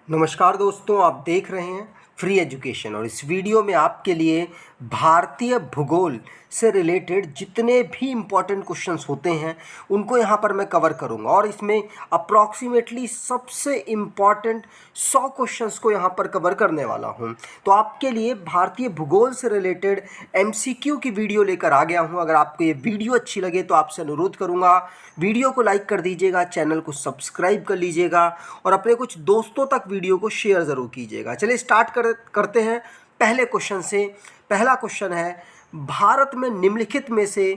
नमस्कार दोस्तों, आप देख रहे हैं फ्री एजुकेशन और इस वीडियो में आपके लिए भारतीय भूगोल से रिलेटेड जितने भी इम्पॉर्टेंट क्वेश्चंस होते हैं उनको यहाँ पर मैं कवर करूँगा और इसमें अप्रॉक्सीमेटली सबसे इम्पॉर्टेंट 100 क्वेश्चंस को यहाँ पर कवर करने वाला हूँ। तो आपके लिए भारतीय भूगोल से रिलेटेड एमसीक्यू की वीडियो लेकर आ गया हूँ। अगर आपको ये वीडियो अच्छी लगे तो आपसे अनुरोध करूँगा वीडियो को लाइक कर दीजिएगा, चैनल को सब्सक्राइब कर लीजिएगा और अपने कुछ दोस्तों तक वीडियो को शेयर ज़रूर कीजिएगा। चलिए स्टार्ट करते हैं पहले क्वेश्चन से। पहला क्वेश्चन है, भारत में निम्नलिखित में से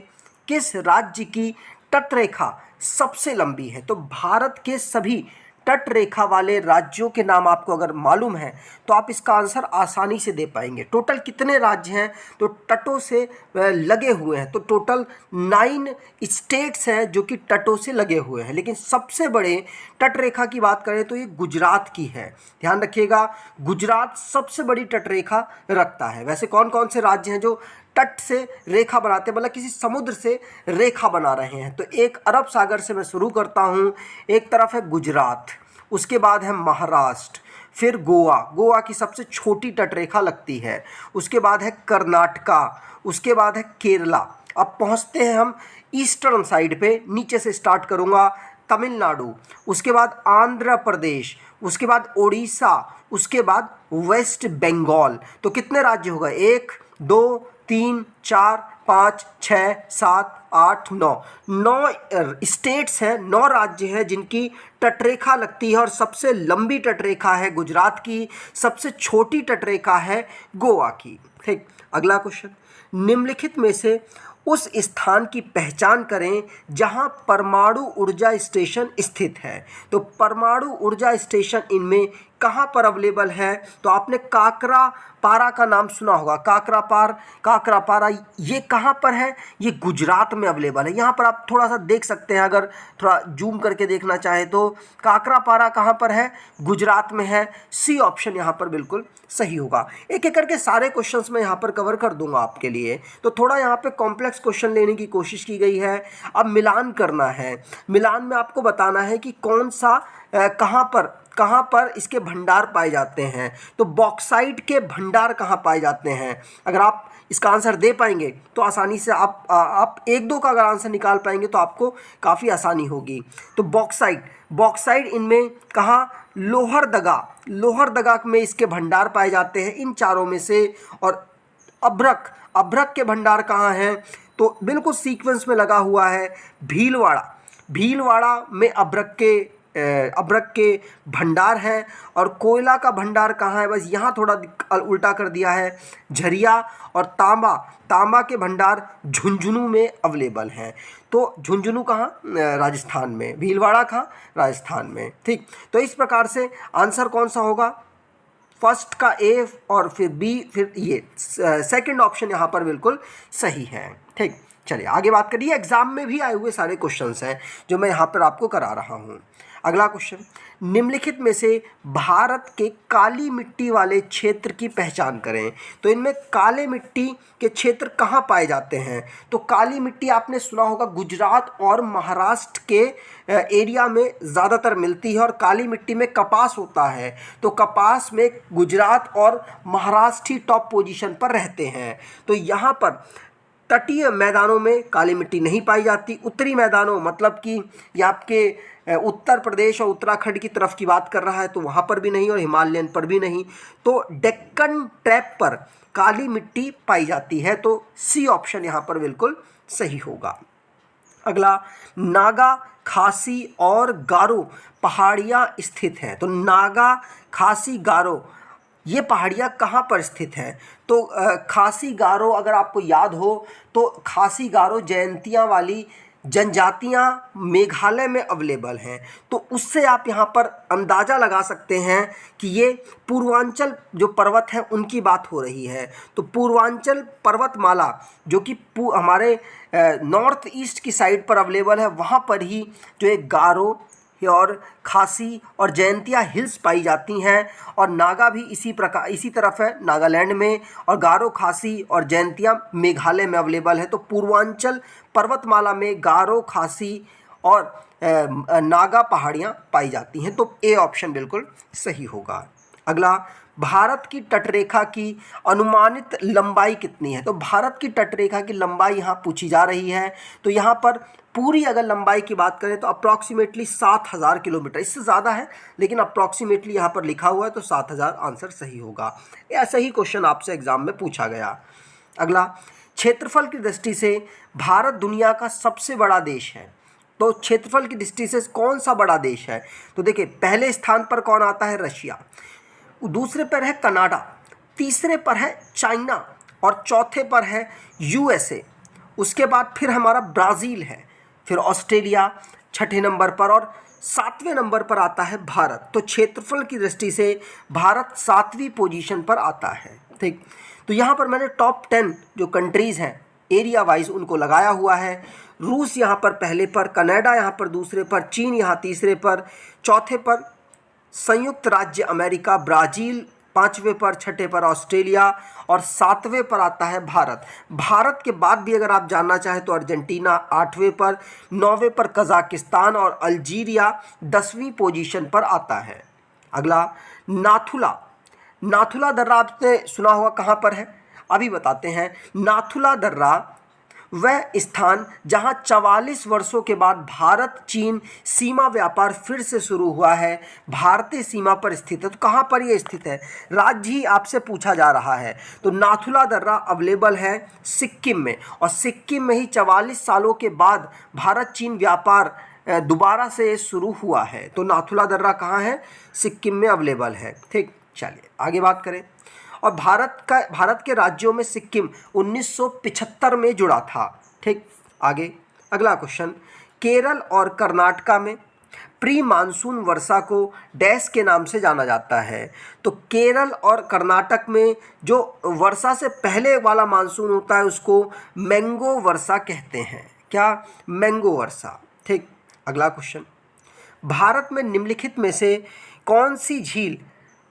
किस राज्य की तटरेखा सबसे लंबी है? तो भारत के सभी तट रेखा वाले राज्यों के नाम आपको अगर मालूम है तो आप इसका आंसर आसानी से दे पाएंगे। टोटल कितने राज्य हैं तो तटों से लगे हुए हैं? तो टोटल 9 स्टेट्स हैं जो कि तटों से लगे हुए हैं, लेकिन सबसे बड़े तट रेखा की बात करें तो ये गुजरात की है। ध्यान रखिएगा, गुजरात सबसे बड़ी तट रेखा रखता है। वैसे कौन कौन से राज्य हैं जो तट से रेखा बनाते हैं, मतलब किसी समुद्र से रेखा बना रहे हैं? तो एक अरब सागर से मैं शुरू करता हूँ। एक तरफ है गुजरात, उसके बाद है महाराष्ट्र, फिर गोवा, गोवा की सबसे छोटी तटरेखा लगती है, उसके बाद है कर्नाटका, उसके बाद है केरला। अब पहुँचते हैं हम ईस्टर्न साइड पे, नीचे से स्टार्ट करूँगा, तमिलनाडु, उसके बाद आंध्र प्रदेश, उसके बाद उड़ीसा, उसके बाद वेस्ट बंगाल। तो कितने राज्य होगा? 1 2 3 4 5 6 7 8 9 स्टेट्स हैं, 9 राज्य हैं जिनकी तटरेखा लगती है और सबसे लंबी तटरेखा है गुजरात की, सबसे छोटी तटरेखा है गोवा की। ठीक, अगला क्वेश्चन, निम्नलिखित में से उस स्थान की पहचान करें जहां परमाणु ऊर्जा स्टेशन स्थित है। तो परमाणु ऊर्जा स्टेशन इनमें कहाँ पर अवेलेबल है? तो आपने काकरा पारा का नाम सुना होगा। काकरा पारा ये कहाँ पर है? ये गुजरात में अवेलेबल है। यहाँ पर आप थोड़ा सा देख सकते हैं, अगर थोड़ा जूम करके देखना चाहे तो काकरा पारा कहाँ पर है? गुजरात में है। सी ऑप्शन यहाँ पर बिल्कुल सही होगा। एक एक करके सारे क्वेश्चंस मैं यहाँ पर कवर कर दूंगा आपके लिए। तो थोड़ा यहाँ पे कॉम्प्लेक्स क्वेश्चन लेने की कोशिश की गई है। अब मिलान करना है। मिलान में आपको बताना है कि कौन सा कहाँ पर इसके भंडार पाए जाते हैं। तो बॉक्साइट के भंडार कहाँ पाए जाते हैं? अगर आप इसका आंसर दे पाएंगे तो आसानी से आप 1-2 का अगर आंसर निकाल पाएंगे तो आपको काफ़ी आसानी होगी। तो बॉक्साइट इनमें कहाँ? लोहरदगा में इसके भंडार पाए जाते हैं, इन चारों में से। और अभ्रक के भंडार कहाँ हैं? तो बिल्कुल सीक्वेंस में लगा हुआ है, भीलवाड़ा में अभ्रक के भंडार हैं। और कोयला का भंडार कहाँ है? बस यहाँ थोड़ा उल्टा कर दिया है, झरिया। और तांबा के भंडार झुंझुनू में अवेलेबल हैं। तो झुंझुनू कहाँ? राजस्थान में। भीलवाड़ा कहाँ? राजस्थान में। ठीक, तो इस प्रकार से आंसर कौन सा होगा? फर्स्ट का ए और फिर बी, फिर ये सेकंड ऑप्शन यहाँ पर बिल्कुल सही है। ठीक, चलिए आगे बात करिए। एग्जाम में भी आए हुए सारे क्वेश्चंस हैं जो मैं यहाँ पर आपको करा रहा हूँ। अगला क्वेश्चन, निम्नलिखित में से भारत के काली मिट्टी वाले क्षेत्र की पहचान करें। तो इनमें काले मिट्टी के क्षेत्र कहाँ पाए जाते हैं? तो काली मिट्टी आपने सुना होगा गुजरात और महाराष्ट्र के एरिया में ज़्यादातर मिलती है और काली मिट्टी में कपास होता है। तो कपास में गुजरात और महाराष्ट्र ही टॉप पोजीशन पर रहते हैं। तो यहाँ पर तटीय मैदानों में काली मिट्टी नहीं पाई जाती। उत्तरी मैदानों, मतलब कि ये आपके उत्तर प्रदेश और उत्तराखंड की तरफ की बात कर रहा है, तो वहाँ पर भी नहीं और हिमालयन पर भी नहीं। तो डेक्कन ट्रैप पर काली मिट्टी पाई जाती है। तो सी ऑप्शन यहाँ पर बिल्कुल सही होगा। अगला, नागा, खासी और गारो पहाड़ियाँ स्थित हैं। तो नागा, खासी, गारो ये पहाड़ियाँ कहाँ पर स्थित हैं? तो खासी गारो, अगर आपको याद हो तो खासी गारो जयंतियाँ वाली जनजातियाँ मेघालय में अवेलेबल हैं। तो उससे आप यहाँ पर अंदाज़ा लगा सकते हैं कि ये पूर्वांचल जो पर्वत हैं उनकी बात हो रही है। तो पूर्वांचल पर्वतमाला जो कि हमारे नॉर्थ ईस्ट की साइड पर अवेलेबल है, वहाँ पर ही जो एक गारो और खासी और जयंतिया हिल्स पाई जाती हैं। और नागा भी इसी तरफ है, नागालैंड में। और गारो, खासी और जयंतिया मेघालय में अवेलेबल है। तो पूर्वांचल पर्वतमाला में गारो, खासी और नागा पहाड़ियाँ पाई जाती हैं। तो ए ऑप्शन बिल्कुल सही होगा। अगला, भारत की तटरेखा की अनुमानित लंबाई कितनी है? तो भारत की तटरेखा की लंबाई यहाँ पूछी जा रही है। तो यहाँ पर पूरी अगर लंबाई की बात करें तो अप्रॉक्सीमेटली 7000 किलोमीटर, इससे ज़्यादा है लेकिन अप्रॉक्सीमेटली यहाँ पर लिखा हुआ है, तो 7000 आंसर सही होगा। ऐसा ही क्वेश्चन आपसे एग्जाम में पूछा गया। अगला, क्षेत्रफल की दृष्टि से भारत दुनिया का सबसे बड़ा देश है। तो क्षेत्रफल की दृष्टि से कौन सा बड़ा देश है? तो देखिए, पहले स्थान पर कौन आता है? रशिया, दूसरे पर है कनाडा, तीसरे पर है चाइना और चौथे पर है यूएसए। उसके बाद फिर हमारा ब्राज़ील है, फिर ऑस्ट्रेलिया छठे नंबर पर और 7वें नंबर पर आता है भारत। तो क्षेत्रफल की दृष्टि से भारत 7वीं पोजीशन पर आता है। ठीक, तो यहाँ पर मैंने टॉप 10 जो कंट्रीज़ हैं एरिया वाइज उनको लगाया हुआ है। रूस यहाँ पर पहले पर, कनाडा यहाँ पर दूसरे पर, चीन यहाँ तीसरे पर, चौथे पर संयुक्त राज्य अमेरिका, ब्राज़ील 5वें पर, छठे पर ऑस्ट्रेलिया और 7वें पर आता है भारत। भारत के बाद भी अगर आप जानना चाहें तो अर्जेंटीना 8वें पर, 9वें पर कज़ाकिस्तान और अल्जीरिया 10वीं पोजीशन पर आता है। अगला, नाथुला। नाथुला दर्रा आपने सुना होगा, कहाँ पर है? अभी बताते हैं। नाथुला दर्रा वह स्थान जहां 44 वर्षों के बाद भारत चीन सीमा व्यापार फिर से शुरू हुआ है, भारतीय सीमा पर स्थित है। तो कहाँ पर यह स्थित है? राज्य ही आपसे पूछा जा रहा है। तो नाथुला दर्रा अवेलेबल है सिक्किम में, और सिक्किम में ही 44 सालों के बाद भारत चीन व्यापार दोबारा से शुरू हुआ है। तो नाथुला दर्रा कहाँ है? सिक्किम में अवेलेबल है। ठीक, चलिए आगे बात करें। और भारत के राज्यों में सिक्किम 1975 में जुड़ा था। ठीक, आगे अगला क्वेश्चन, केरल और कर्नाटका में प्री मानसून वर्षा को डैश के नाम से जाना जाता है। तो केरल और कर्नाटक में जो वर्षा से पहले वाला मानसून होता है उसको मैंगो वर्षा कहते हैं। क्या? मैंगो वर्षा। ठीक, अगला क्वेश्चन, भारत में निम्नलिखित में से कौन सी झील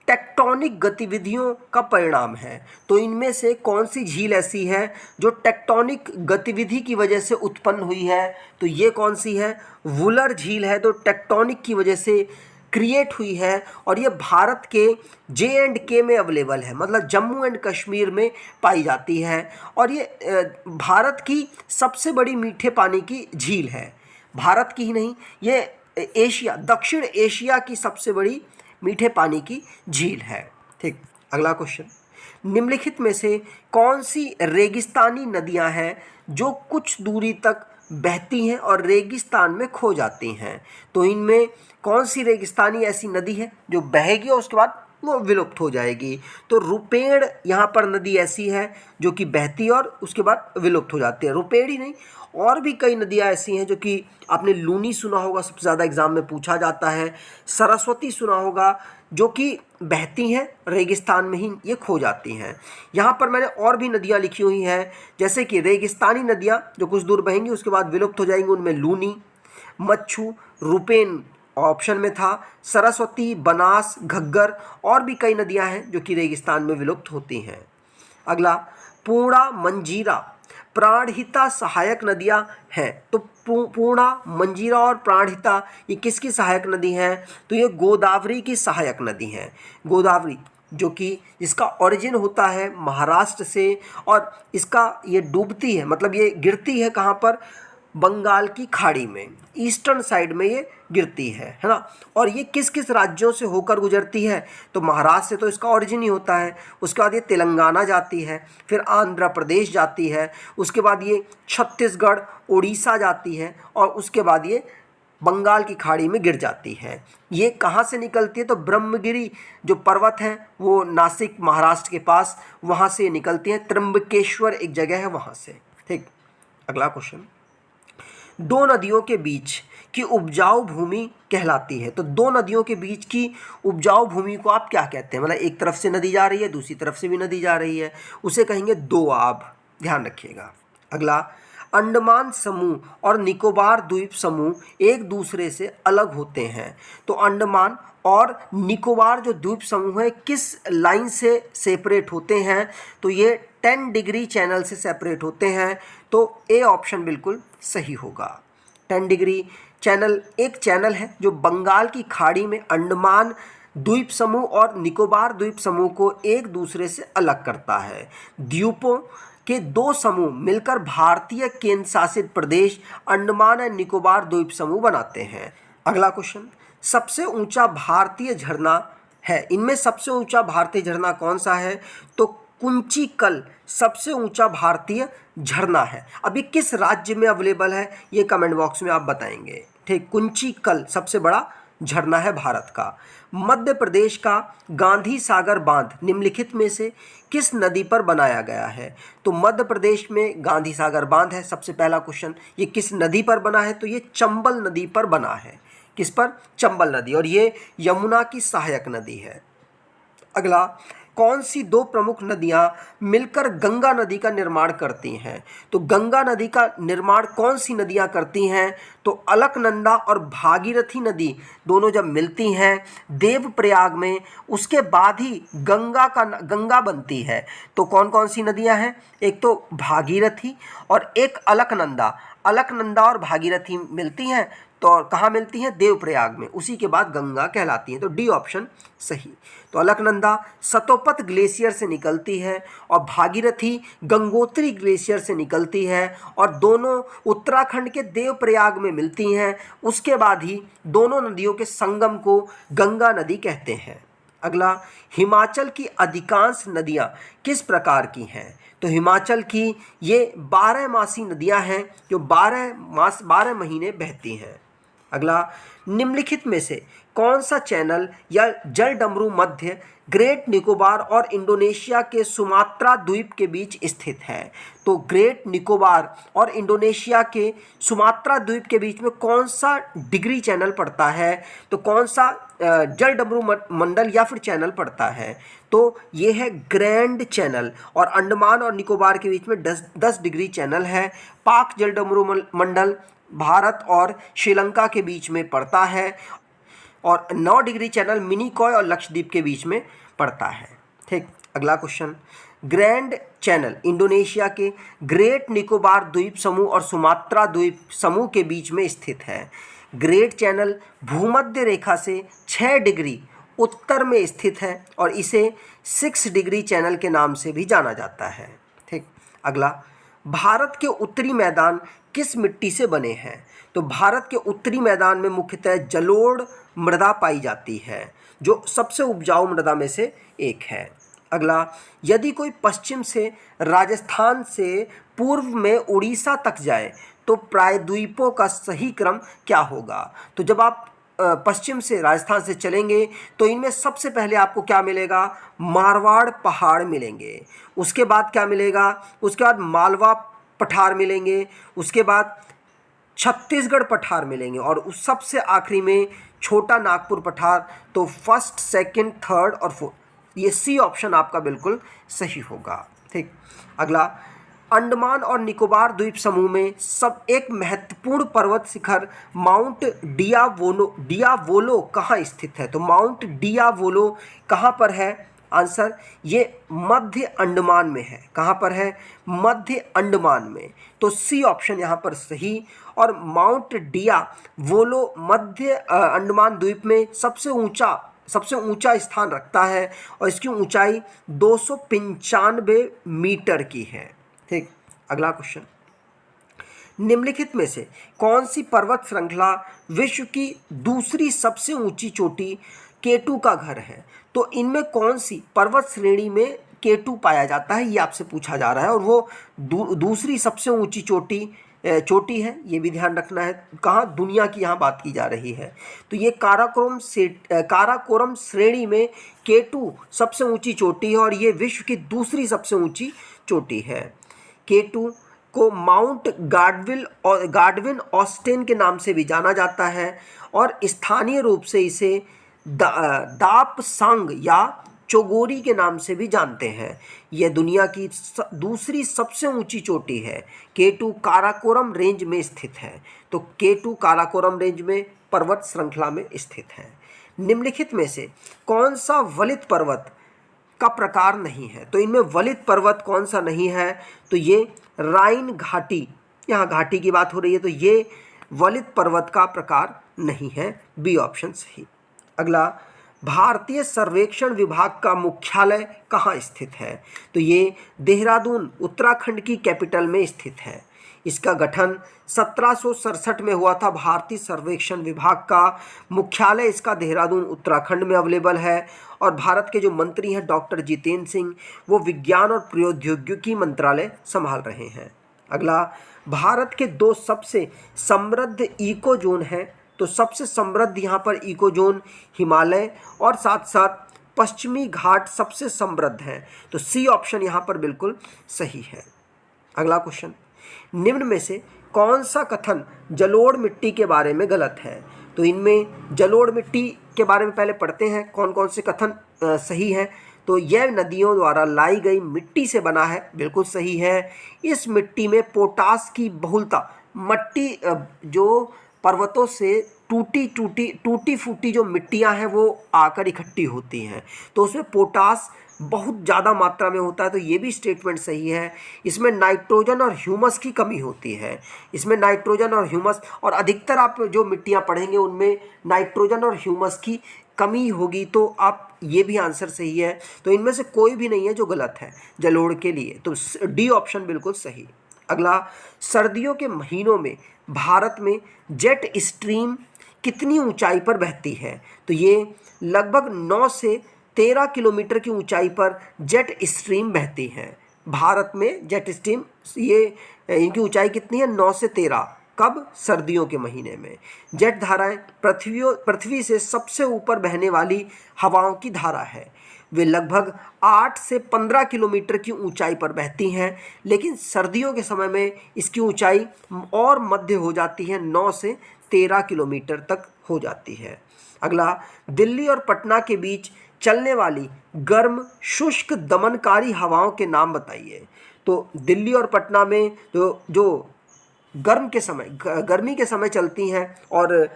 टेक्टोनिक गतिविधियों का परिणाम है? तो इनमें से कौन सी झील ऐसी है जो टेक्टोनिक गतिविधि की वजह से उत्पन्न हुई है? तो ये कौन सी है? वुलर झील है, तो टेक्टोनिक की वजह से क्रिएट हुई है और ये भारत के J&K में अवेलेबल है, मतलब जम्मू एंड कश्मीर में पाई जाती है। और ये भारत की सबसे बड़ी मीठे पानी की झील है। भारत की ही नहीं, ये एशिया, दक्षिण एशिया की सबसे बड़ी मीठे पानी की झील है। ठीक, अगला क्वेश्चन, निम्नलिखित में से कौन सी रेगिस्तानी नदियां हैं जो कुछ दूरी तक बहती हैं और रेगिस्तान में खो जाती हैं? तो इनमें कौन सी रेगिस्तानी ऐसी नदी है जो बहेगी और उसके बाद वो विलुप्त हो जाएगी? तो रुपेड़ यहाँ पर नदी ऐसी है जो कि बहती और उसके बाद विलुप्त हो जाती है। रुपेड़ ही नहीं, और भी कई नदियाँ ऐसी हैं जो कि आपने लूनी सुना होगा, सबसे ज़्यादा एग्जाम में पूछा जाता है। सरस्वती सुना होगा, जो कि बहती हैं रेगिस्तान में ही ये खो जाती हैं। यहाँ पर मैंने और भी नदियाँ लिखी हुई हैं, जैसे कि रेगिस्तानी नदियाँ जो कुछ दूर बहेंगी उसके बाद विलुप्त हो जाएंगी, उनमें लूनी, मच्छू, रुपेन ऑप्शन में था, सरस्वती, बनास, घग्गर और भी कई नदियाँ हैं जो कि रेगिस्तान में विलुप्त होती हैं। अगला, पूर्णा, मंजीरा, प्राणहिता सहायक नदियां हैं। तो पूर्णा, मंजीरा और प्राणहिता ये किसकी सहायक नदी हैं? तो ये गोदावरी की सहायक नदी हैं। गोदावरी जो कि इसका ओरिजिन होता है महाराष्ट्र से और इसका ये डूबती है, मतलब ये गिरती है कहाँ पर? बंगाल की खाड़ी में, ईस्टर्न साइड में ये गिरती है ना। और ये किस किस राज्यों से होकर गुजरती है? तो महाराष्ट्र से तो इसका ओरिजिन ही होता है, उसके बाद ये तेलंगाना जाती है, फिर आंध्र प्रदेश जाती है, उसके बाद ये छत्तीसगढ़, उड़ीसा जाती है और उसके बाद ये बंगाल की खाड़ी में गिर जाती है। ये कहाँ से निकलती है? तो ब्रह्मगिरी जो पर्वत हैं वो नासिक महाराष्ट्र के पास, वहाँ से निकलती हैं। त्र्यंबकेश्वर एक जगह है वहाँ से। ठीक, अगला क्वेश्चन, दो नदियों के बीच की उपजाऊ भूमि कहलाती है। तो दो नदियों के बीच की उपजाऊ भूमि को आप क्या कहते हैं? मतलब एक तरफ से नदी जा रही है, दूसरी तरफ से भी नदी जा रही है, उसे कहेंगे दोआब। ध्यान रखिएगा। अगला, अंडमान समूह और निकोबार द्वीप समूह एक दूसरे से अलग होते हैं। तो अंडमान और निकोबार जो द्वीप समूह है किस लाइन से सेपरेट होते हैं? तो ये 10 डिग्री चैनल से सेपरेट होते हैं। तो ए ऑप्शन बिल्कुल सही होगा। 10 डिग्री एक चैनल है जो बंगाल की खाड़ी में अंडमान द्वीप समूह और निकोबार द्वीप समूह को एक दूसरे से अलग करता है। द्वीपों के दो समूह मिलकर भारतीय केंद्र शासित प्रदेश अंडमान एंड निकोबार द्वीप समूह बनाते हैं। अगला क्वेश्चन, सबसे ऊंचा भारतीय झरना है, इनमें सबसे ऊंचा भारतीय झरना कौन सा है? तो कुंचिकल सबसे ऊंचा भारतीय झरना है। अभी किस राज्य में अवेलेबल है ये कमेंट बॉक्स में आप बताएंगे। ठीक, कुंचिकल सबसे बड़ा झरना है भारत का। मध्य प्रदेश का गांधी सागर बांध निम्नलिखित में से किस नदी पर बनाया गया है? तो मध्य प्रदेश में गांधी सागर बांध है। सबसे पहला क्वेश्चन, ये किस नदी पर बना है? तो ये चंबल नदी पर बना है। किस पर? चंबल नदी, और ये यमुना की सहायक नदी है। अगला, कौन सी दो प्रमुख नदियां मिलकर गंगा नदी का निर्माण करती हैं? तो गंगा नदी का निर्माण कौन सी नदियां करती हैं? तो अलकनंदा और भागीरथी नदी दोनों जब मिलती हैं देवप्रयाग में, उसके बाद ही गंगा बनती है। तो कौन कौन सी नदियां हैं? एक तो भागीरथी और एक अलकनंदा। अलकनंदा और भागीरथी मिलती हैं तो कहाँ मिलती हैं? देवप्रयाग में। उसी के बाद गंगा कहलाती है। तो डी ऑप्शन सही। तो अलकनंदा सतोपत ग्लेशियर से निकलती है और भागीरथी गंगोत्री ग्लेशियर से निकलती है, और दोनों उत्तराखंड के देवप्रयाग में मिलती हैं। उसके बाद ही दोनों नदियों के संगम को गंगा नदी कहते हैं। अगला, हिमाचल की अधिकांश नदियाँ किस प्रकार की हैं? तो हिमाचल की ये 12 नदियाँ हैं जो 12 महीने बहती हैं। अगला, निम्नलिखित में से कौन सा चैनल या जल डमरू मध्य ग्रेट निकोबार और इंडोनेशिया के सुमात्रा द्वीप के बीच स्थित है? तो ग्रेट निकोबार और इंडोनेशिया के सुमात्रा द्वीप के बीच में कौन सा डिग्री चैनल पड़ता है? तो कौन सा जल डमरू मंडल या फिर चैनल पड़ता है? तो ये है ग्रैंड चैनल, और अंडमान और निकोबार के बीच में 10 डिग्री चैनल है। पाक जल डमरू मंडल भारत और श्रीलंका के बीच में पड़ता है, और 9 डिग्री चैनल मिनिकॉय और लक्षद्वीप के बीच में पड़ता है। ठीक, अगला क्वेश्चन, ग्रैंड चैनल इंडोनेशिया के ग्रेट निकोबार द्वीप समूह और सुमात्रा द्वीप समूह के बीच में स्थित है। ग्रेट चैनल भूमध्य रेखा से 6 डिग्री उत्तर में स्थित है और इसे 6 डिग्री चैनल के नाम से भी जाना जाता है। ठीक, अगला, भारत के उत्तरी मैदान किस मिट्टी से बने हैं? तो भारत के उत्तरी मैदान में मुख्यतः जलोढ़ मृदा पाई जाती है, जो सबसे उपजाऊ मृदा में से एक है। अगला, यदि कोई पश्चिम से राजस्थान से पूर्व में उड़ीसा तक जाए तो प्रायद्वीपों का सही क्रम क्या होगा? तो जब आप पश्चिम से राजस्थान से चलेंगे तो इनमें सबसे पहले आपको क्या मिलेगा? मारवाड़ पहाड़ मिलेंगे। उसके बाद क्या मिलेगा? उसके बाद मालवा पठार मिलेंगे। उसके बाद छत्तीसगढ़ पठार मिलेंगे, और उस सबसे आखिरी में छोटा नागपुर पठार। तो फर्स्ट, सेकंड, थर्ड और फोर्थ, ये सी ऑप्शन आपका बिल्कुल सही होगा। ठीक, अगला, अंडमान और निकोबार द्वीप समूह में सब एक महत्वपूर्ण पर्वत शिखर माउंट डियावोलो कहाँ स्थित है? तो माउंट डियावोलो कहाँ पर है? आंसर, ये मध्य अंडमान में है। कहाँ पर है? मध्य अंडमान में। तो सी ऑप्शन यहाँ पर सही। और माउंट डियावोलो मध्य अंडमान द्वीप में सबसे ऊंचा स्थान रखता है, और इसकी ऊंचाई 295 मीटर की है। ठीक, अगला क्वेश्चन, निम्नलिखित में से कौन सी पर्वत श्रृंखला विश्व की दूसरी सबसे ऊंची चोटी K2 का घर है? तो इनमें कौन सी पर्वत श्रेणी में K2 पाया जाता है, ये आपसे पूछा जा रहा है, और वो दूसरी सबसे ऊंची चोटी है। ये भी ध्यान रखना है, कहाँ? दुनिया की यहाँ बात की जा रही है। तो ये काराकोरम श्रेणी में K2 सबसे ऊंची चोटी है, और ये विश्व की दूसरी सबसे ऊंची चोटी है। K2 को माउंट गार्डविन ऑस्टेन के नाम से भी जाना जाता है, और स्थानीय रूप से इसे दापसांग या चोगोरी के नाम से भी जानते हैं। यह दुनिया की दूसरी सबसे ऊंची चोटी है। K2 काराकोरम रेंज में स्थित है। तो K2 काराकोरम रेंज में पर्वत श्रृंखला में स्थित है। निम्नलिखित में से कौन सा वलित पर्वत का प्रकार नहीं है? तो इनमें वलित पर्वत कौन सा नहीं है? तो ये राइन घाटी, यहाँ घाटी की बात हो रही है, तो ये वलित पर्वत का प्रकार नहीं है। बी ऑप्शन सही। अगला, भारतीय सर्वेक्षण विभाग का मुख्यालय कहाँ स्थित है? तो ये देहरादून उत्तराखंड की कैपिटल में स्थित है। इसका गठन 1767 में हुआ था। भारतीय सर्वेक्षण विभाग का मुख्यालय इसका देहरादून उत्तराखंड में अवेलेबल है। और भारत के जो मंत्री हैं डॉक्टर जितेंद्र सिंह, वो विज्ञान और प्रौद्योगिकी मंत्रालय संभाल रहे हैं। अगला, भारत के 2 सबसे समृद्ध इको जोन हैं। तो सबसे समृद्ध यहाँ पर इको जोन हिमालय और साथ साथ पश्चिमी घाट सबसे समृद्ध हैं। तो सी ऑप्शन यहाँ पर बिल्कुल सही है। अगला क्वेश्चन, निम्न में से कौन सा कथन जलोढ़ मिट्टी के बारे में गलत है? तो इनमें जलोढ़ मिट्टी के बारे में पहले पढ़ते हैं कौन कौन से कथन सही हैं। तो यह नदियों द्वारा लाई गई मिट्टी से बना है, बिल्कुल सही है। इस मिट्टी में पोटास की बहुलता, मिट्टी जो पर्वतों से टूटी फूटी जो मिट्टियां हैं वो आकर इकट्ठी होती हैं, तो उसमें पोटास बहुत ज़्यादा मात्रा में होता है। तो ये भी स्टेटमेंट सही है। इसमें नाइट्रोजन और ह्यूमस की कमी होती है। इसमें नाइट्रोजन और ह्यूमस, और अधिकतर आप जो मिट्टियां पढ़ेंगे उनमें नाइट्रोजन और ह्यूमस की कमी होगी। तो आप ये भी आंसर सही है। तो इनमें से कोई भी नहीं है जो गलत है जलोढ़ के लिए। तो डी ऑप्शन बिल्कुल सही। अगला, सर्दियों के महीनों में भारत में जेट स्ट्रीम कितनी ऊंचाई पर बहती है? तो ये लगभग 9 से 13 किलोमीटर की ऊंचाई पर जेट स्ट्रीम बहती हैं। भारत में जेट स्ट्रीम, ये इनकी ऊंचाई कितनी है? 9 से 13। कब? सर्दियों के महीने में। जेट धाराएं पृथ्वी से सबसे ऊपर बहने वाली हवाओं की धारा है। वे लगभग 8 से 15 किलोमीटर की ऊंचाई पर बहती हैं, लेकिन सर्दियों के समय में इसकी ऊंचाई और मध्य हो जाती है, 9 से 13 किलोमीटर तक हो जाती है। अगला, दिल्ली और पटना के बीच चलने वाली गर्म शुष्क दमनकारी हवाओं के नाम बताइए। तो दिल्ली और पटना में जो गर्मी के समय चलती हैं और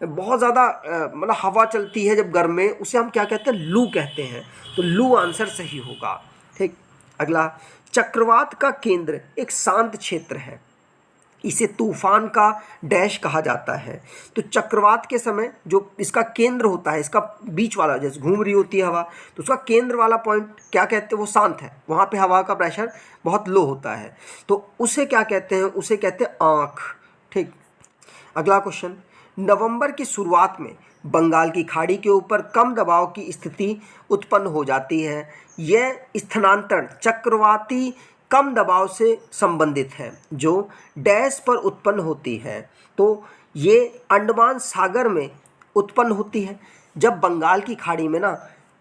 बहुत ज़्यादा मतलब हवा चलती है जब गर्म में, उसे हम क्या कहते हैं? लू कहते हैं। तो लू आंसर सही होगा। ठीक। अगला, चक्रवात का केंद्र एक शांत क्षेत्र है, इसे तूफान का डैश कहा जाता है। तो चक्रवात के समय जो इसका केंद्र होता है, इसका बीच वाला, जैसे घूम रही होती है हवा, तो उसका केंद्र वाला पॉइंट क्या कहते हैं? वो शांत है, वहाँ पे हवा का प्रेशर बहुत लो होता है, तो उसे क्या कहते हैं? उसे कहते हैं आँख। ठीक। अगला क्वेश्चन, नवंबर की शुरुआत में बंगाल की खाड़ी के ऊपर कम दबाव की स्थिति उत्पन्न हो जाती है। यह स्थानांतरण चक्रवाती कम दबाव से संबंधित है जो डैश पर उत्पन्न होती है। तो ये अंडमान सागर में उत्पन्न होती है। जब बंगाल की खाड़ी में ना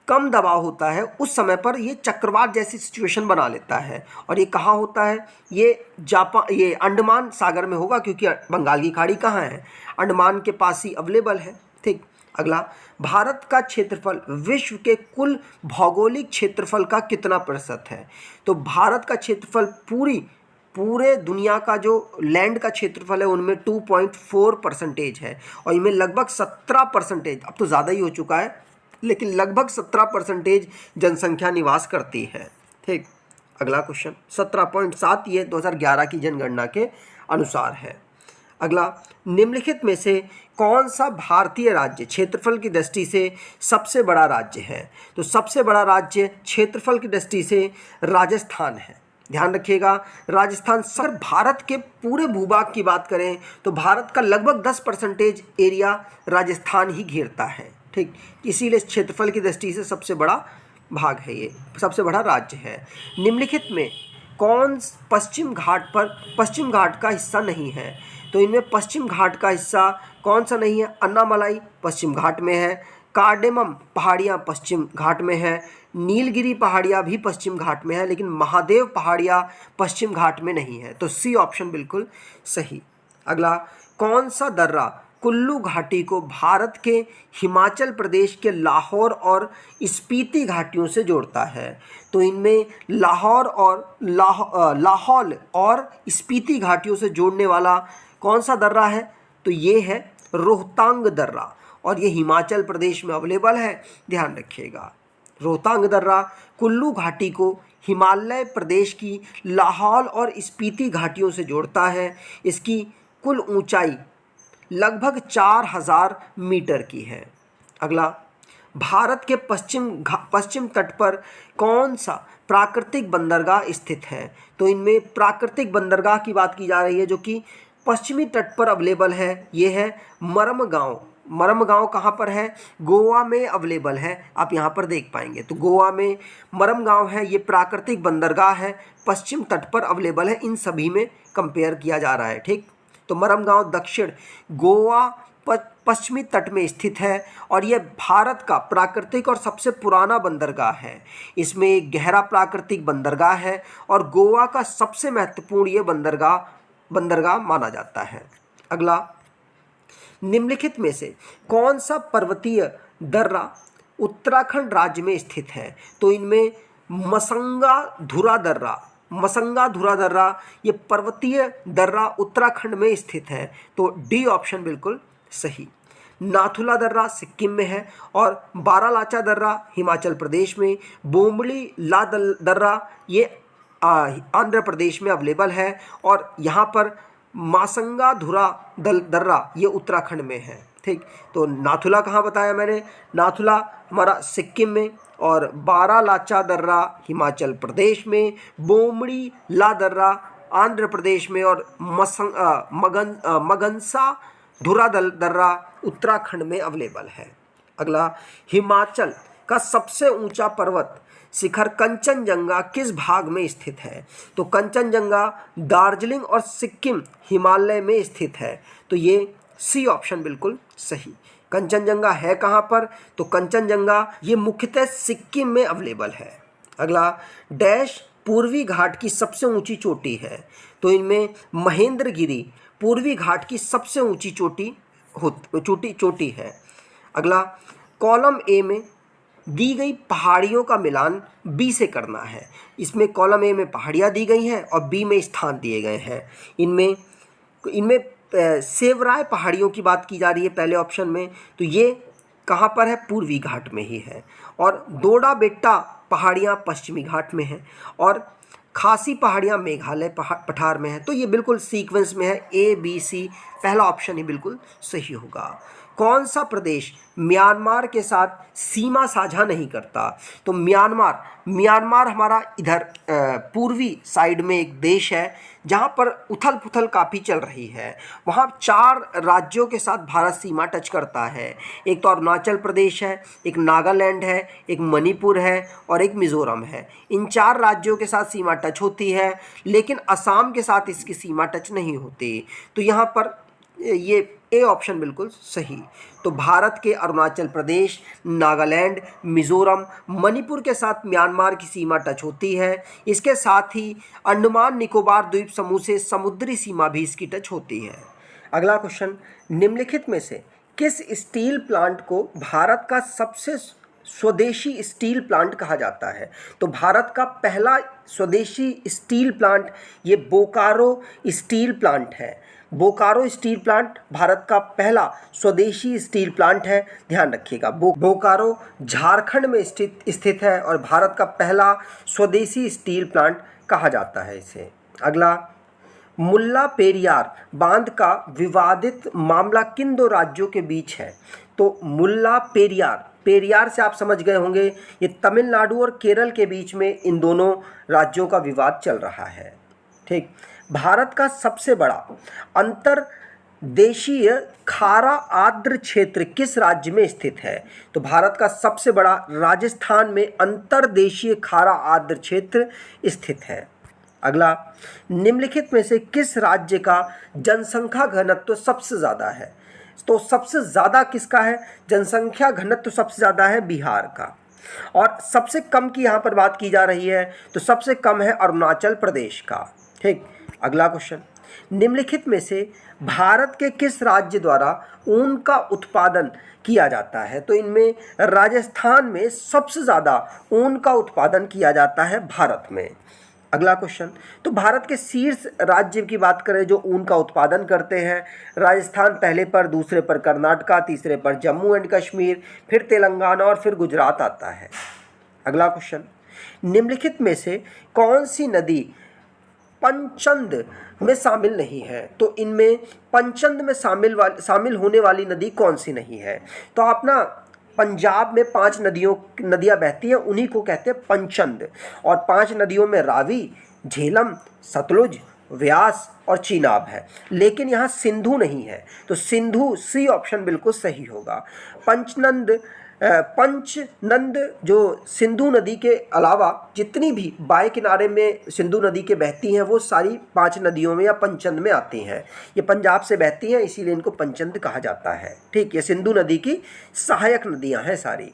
कम दबाव होता है, उस समय पर ये चक्रवात जैसी सिचुएशन बना लेता है। और ये कहाँ होता है? ये अंडमान सागर में होगा, क्योंकि बंगाल की खाड़ी कहाँ है? अंडमान के पास ही अवेलेबल है। ठीक। अगला, भारत का क्षेत्रफल विश्व के कुल भौगोलिक क्षेत्रफल का कितना प्रतिशत है? तो भारत का क्षेत्रफल पूरे दुनिया का जो लैंड का क्षेत्रफल है उनमें 2.4% है, और इनमें लगभग 17%, अब तो ज़्यादा ही हो चुका है, लेकिन लगभग 17% जनसंख्या निवास करती है। ठीक। अगला क्वेश्चन 17.7, ये 2011 की जनगणना के अनुसार है। अगला, निम्नलिखित में से कौन सा भारतीय राज्य क्षेत्रफल की दृष्टि से सबसे बड़ा राज्य है? तो सबसे बड़ा राज्य क्षेत्रफल की दृष्टि से राजस्थान है। ध्यान रखिएगा, राजस्थान। अगर भारत के पूरे भूभाग की बात करें तो भारत का लगभग 10% एरिया राजस्थान ही घेरता है। ठीक। इसीलिए क्षेत्रफल की दृष्टि से सबसे बड़ा भाग है, ये सबसे बड़ा राज्य है। निम्नलिखित में कौन पश्चिम घाट का हिस्सा नहीं है? तो इनमें पश्चिम घाट का हिस्सा कौन सा नहीं है? अन्नामलाई पश्चिम घाट में है, कार्डेमम पहाड़ियाँ पश्चिम घाट में है, नीलगिरी पहाड़ियाँ भी पश्चिम घाट में है, लेकिन महादेव पहाड़ियाँ पश्चिम घाट में नहीं है। तो सी ऑप्शन बिल्कुल सही। अगला, कौन सा दर्रा कुल्लू घाटी को भारत के हिमाचल प्रदेश के लाहौर और स्पीति घाटियों से जोड़ता है? तो इनमें लाहौल और स्पीति घाटियों से जोड़ने वाला कौन सा दर्रा है? तो ये है रोहतांग दर्रा, और ये हिमाचल प्रदेश में अवेलेबल है। ध्यान रखिएगा, रोहतांग दर्रा कुल्लू घाटी को हिमालय प्रदेश की लाहौल और स्पीति घाटियों से जोड़ता है। इसकी कुल ऊंचाई लगभग 4000 मीटर की है। अगला, भारत के पश्चिम तट पर कौन सा प्राकृतिक बंदरगाह स्थित है? तो इनमें प्राकृतिक बंदरगाह की बात की जा रही है जो कि पश्चिमी तट पर अवेलेबल है। ये है मरमगांव। मरमगांव कहाँ पर है? गोवा में अवेलेबल है, आप यहाँ पर देख पाएंगे। तो गोवा में मरमगांव है, ये प्राकृतिक बंदरगाह है, पश्चिम तट पर अवेलेबल है। इन सभी में कंपेयर किया जा रहा है। ठीक, तो मरमगांव दक्षिण गोवा पश्चिमी तट में स्थित है और यह भारत का प्राकृतिक और सबसे पुराना बंदरगाह है। इसमें एक गहरा प्राकृतिक बंदरगाह है और गोवा का सबसे महत्वपूर्ण ये बंदरगाह माना जाता है। अगला, निम्नलिखित में से कौन सा पर्वतीय दर्रा उत्तराखंड राज्य में स्थित है? तो इनमें मसंगा धुरा दर्रा ये पर्वतीय दर्रा उत्तराखंड में स्थित है। तो डी ऑप्शन बिल्कुल सही। नाथुला दर्रा सिक्किम में है और बारालाचा दर्रा हिमाचल प्रदेश में, बोमड़ी ला दर्रा ये आंध्र प्रदेश में अवेलेबल है और यहाँ पर मासंगा धुरा दर्रा ये उत्तराखंड में है। ठीक, तो नाथुला कहाँ बताया मैंने? नाथुला हमारा सिक्किम में और बारालाचा दर्रा हिमाचल प्रदेश में, बोमड़ी ला दर्रा आंध्र प्रदेश में और मगनसा धुरा दर्रा उत्तराखंड में अवेलेबल है। अगला, हिमाचल का सबसे ऊंचा पर्वत शिखर कंचनजंगा किस भाग में स्थित है? तो कंचनजंगा दार्जिलिंग और सिक्किम हिमालय में स्थित है। तो ये सी ऑप्शन बिल्कुल सही। कंचनजंगा है कहाँ पर? तो कंचनजंगा ये मुख्यतः सिक्किम में अवेलेबल है। अगला, डैश पूर्वी घाट की सबसे ऊंची चोटी है? तो इनमें महेंद्रगिरी पूर्वी घाट की सबसे ऊंची चोटी है। अगला, कॉलम ए में दी गई पहाड़ियों का मिलान बी से करना है। इसमें कॉलम ए में पहाड़ियाँ दी गई हैं और बी में स्थान दिए गए हैं। इनमें सेवराय पहाड़ियों की बात की जा रही है पहले ऑप्शन में, तो ये कहाँ पर है? पूर्वी घाट में ही है। और दोडा बेट्टा पहाड़ियाँ पश्चिमी घाट में हैं और खासी पहाड़ियाँ मेघालय पठार में है। तो ये बिल्कुल सीक्वेंस में है, ए बी सी, पहला ऑप्शन ही बिल्कुल सही होगा। कौन सा प्रदेश म्यांमार के साथ सीमा साझा नहीं करता? तो म्यांमार हमारा इधर पूर्वी साइड में एक देश है जहाँ पर उथल पुथल काफ़ी चल रही है। वहाँ 4 राज्यों के साथ भारत सीमा टच करता है। एक तो अरुणाचल प्रदेश है, एक नागालैंड है, एक मणिपुर है और एक मिज़ोरम है। इन 4 राज्यों के साथ सीमा टच होती है, लेकिन असम के साथ इसकी सीमा टच नहीं होती। तो यहाँ पर ये ए ऑप्शन बिल्कुल सही। तो भारत के अरुणाचल प्रदेश, नागालैंड, मिज़ोरम, मणिपुर के साथ म्यांमार की सीमा टच होती है। इसके साथ ही अंडमान निकोबार द्वीप समूह से समुद्री सीमा भी इसकी टच होती है। अगला क्वेश्चन, निम्नलिखित में से किस स्टील प्लांट को भारत का सबसे स्वदेशी स्टील प्लांट कहा जाता है? तो भारत का पहला स्वदेशी स्टील प्लांट ये बोकारो स्टील प्लांट है। बोकारो स्टील प्लांट भारत का पहला स्वदेशी स्टील प्लांट है, ध्यान रखिएगा। बोकारो झारखंड में स्थित है और भारत का पहला स्वदेशी स्टील प्लांट कहा जाता है इसे। अगला, मुल्ला पेरियार बांध का विवादित मामला किन 2 राज्यों के बीच है? तो मुल्ला पेरियार से आप समझ गए होंगे, ये तमिलनाडु और केरल के बीच में इन दोनों राज्यों का विवाद चल रहा है। ठीक, भारत का सबसे बड़ा अंतर्देशीय खारा आर्द्र क्षेत्र किस राज्य में स्थित है? तो भारत का सबसे बड़ा राजस्थान में अंतर्देशीय खारा आर्द्र क्षेत्र स्थित है। अगला, निम्नलिखित में से किस राज्य का जनसंख्या घनत्व सबसे ज़्यादा है? तो सबसे ज़्यादा किसका है? जनसंख्या घनत्व सबसे ज़्यादा है बिहार का। और सबसे कम की यहाँ पर बात की जा रही है, तो सबसे कम है अरुणाचल प्रदेश का। ठीक, अगला क्वेश्चन, निम्नलिखित में से भारत के किस राज्य द्वारा ऊन का उत्पादन किया जाता है? तो इनमें राजस्थान में सबसे ज़्यादा ऊन का उत्पादन किया जाता है भारत में। अगला क्वेश्चन, तो भारत के शीर्ष राज्य की बात करें जो ऊन का उत्पादन करते हैं, राजस्थान पहले पर, दूसरे पर कर्नाटका, तीसरे पर जम्मू एंड कश्मीर, फिर तेलंगाना और फिर गुजरात आता है। अगला क्वेश्चन, निम्नलिखित में से कौन सी नदी पंचंद में शामिल नहीं है। तो इनमें पंचंद में शामिल होने वाली नदी कौन सी नहीं है? तो आप ना, पंजाब में 5 नदियाँ बहती हैं, उन्हीं को कहते हैं पंचंद। और 5 नदियों में रावी, झेलम, सतलुज, व्यास और चीनाब है। लेकिन यहाँ सिंधु नहीं है, तो सिंधु सी ऑप्शन बिल्कुल सही होगा। पंचनंद जो सिंधु नदी के अलावा जितनी भी बाएं किनारे में सिंधु नदी के बहती हैं वो सारी 5 नदियों में या पंचंद में आती हैं। ये पंजाब से बहती हैं, इसीलिए इनको पंचंद कहा जाता है। ठीक, ये सिंधु नदी की सहायक नदियां हैं सारी।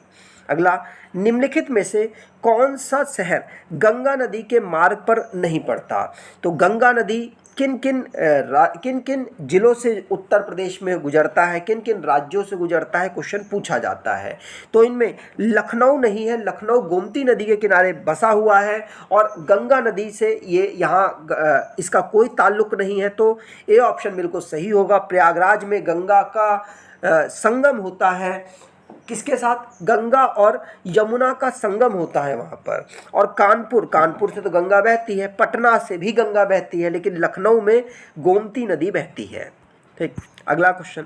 अगला, निम्नलिखित में से कौन सा शहर गंगा नदी के मार्ग पर नहीं पड़ता? तो गंगा नदी किन किन जिलों से उत्तर प्रदेश में गुजरता है, किन किन राज्यों से गुजरता है, क्वेश्चन पूछा जाता है। तो इनमें लखनऊ नहीं है, लखनऊ गोमती नदी के किनारे बसा हुआ है और गंगा नदी से ये यहाँ इसका कोई ताल्लुक नहीं है। तो ए ऑप्शन बिल्कुल सही होगा। प्रयागराज में गंगा का संगम होता है, किसके साथ? गंगा और यमुना का संगम होता है वहाँ पर। और कानपुर से तो गंगा बहती है, पटना से भी गंगा बहती है, लेकिन लखनऊ में गोमती नदी बहती है। ठीक, अगला क्वेश्चन,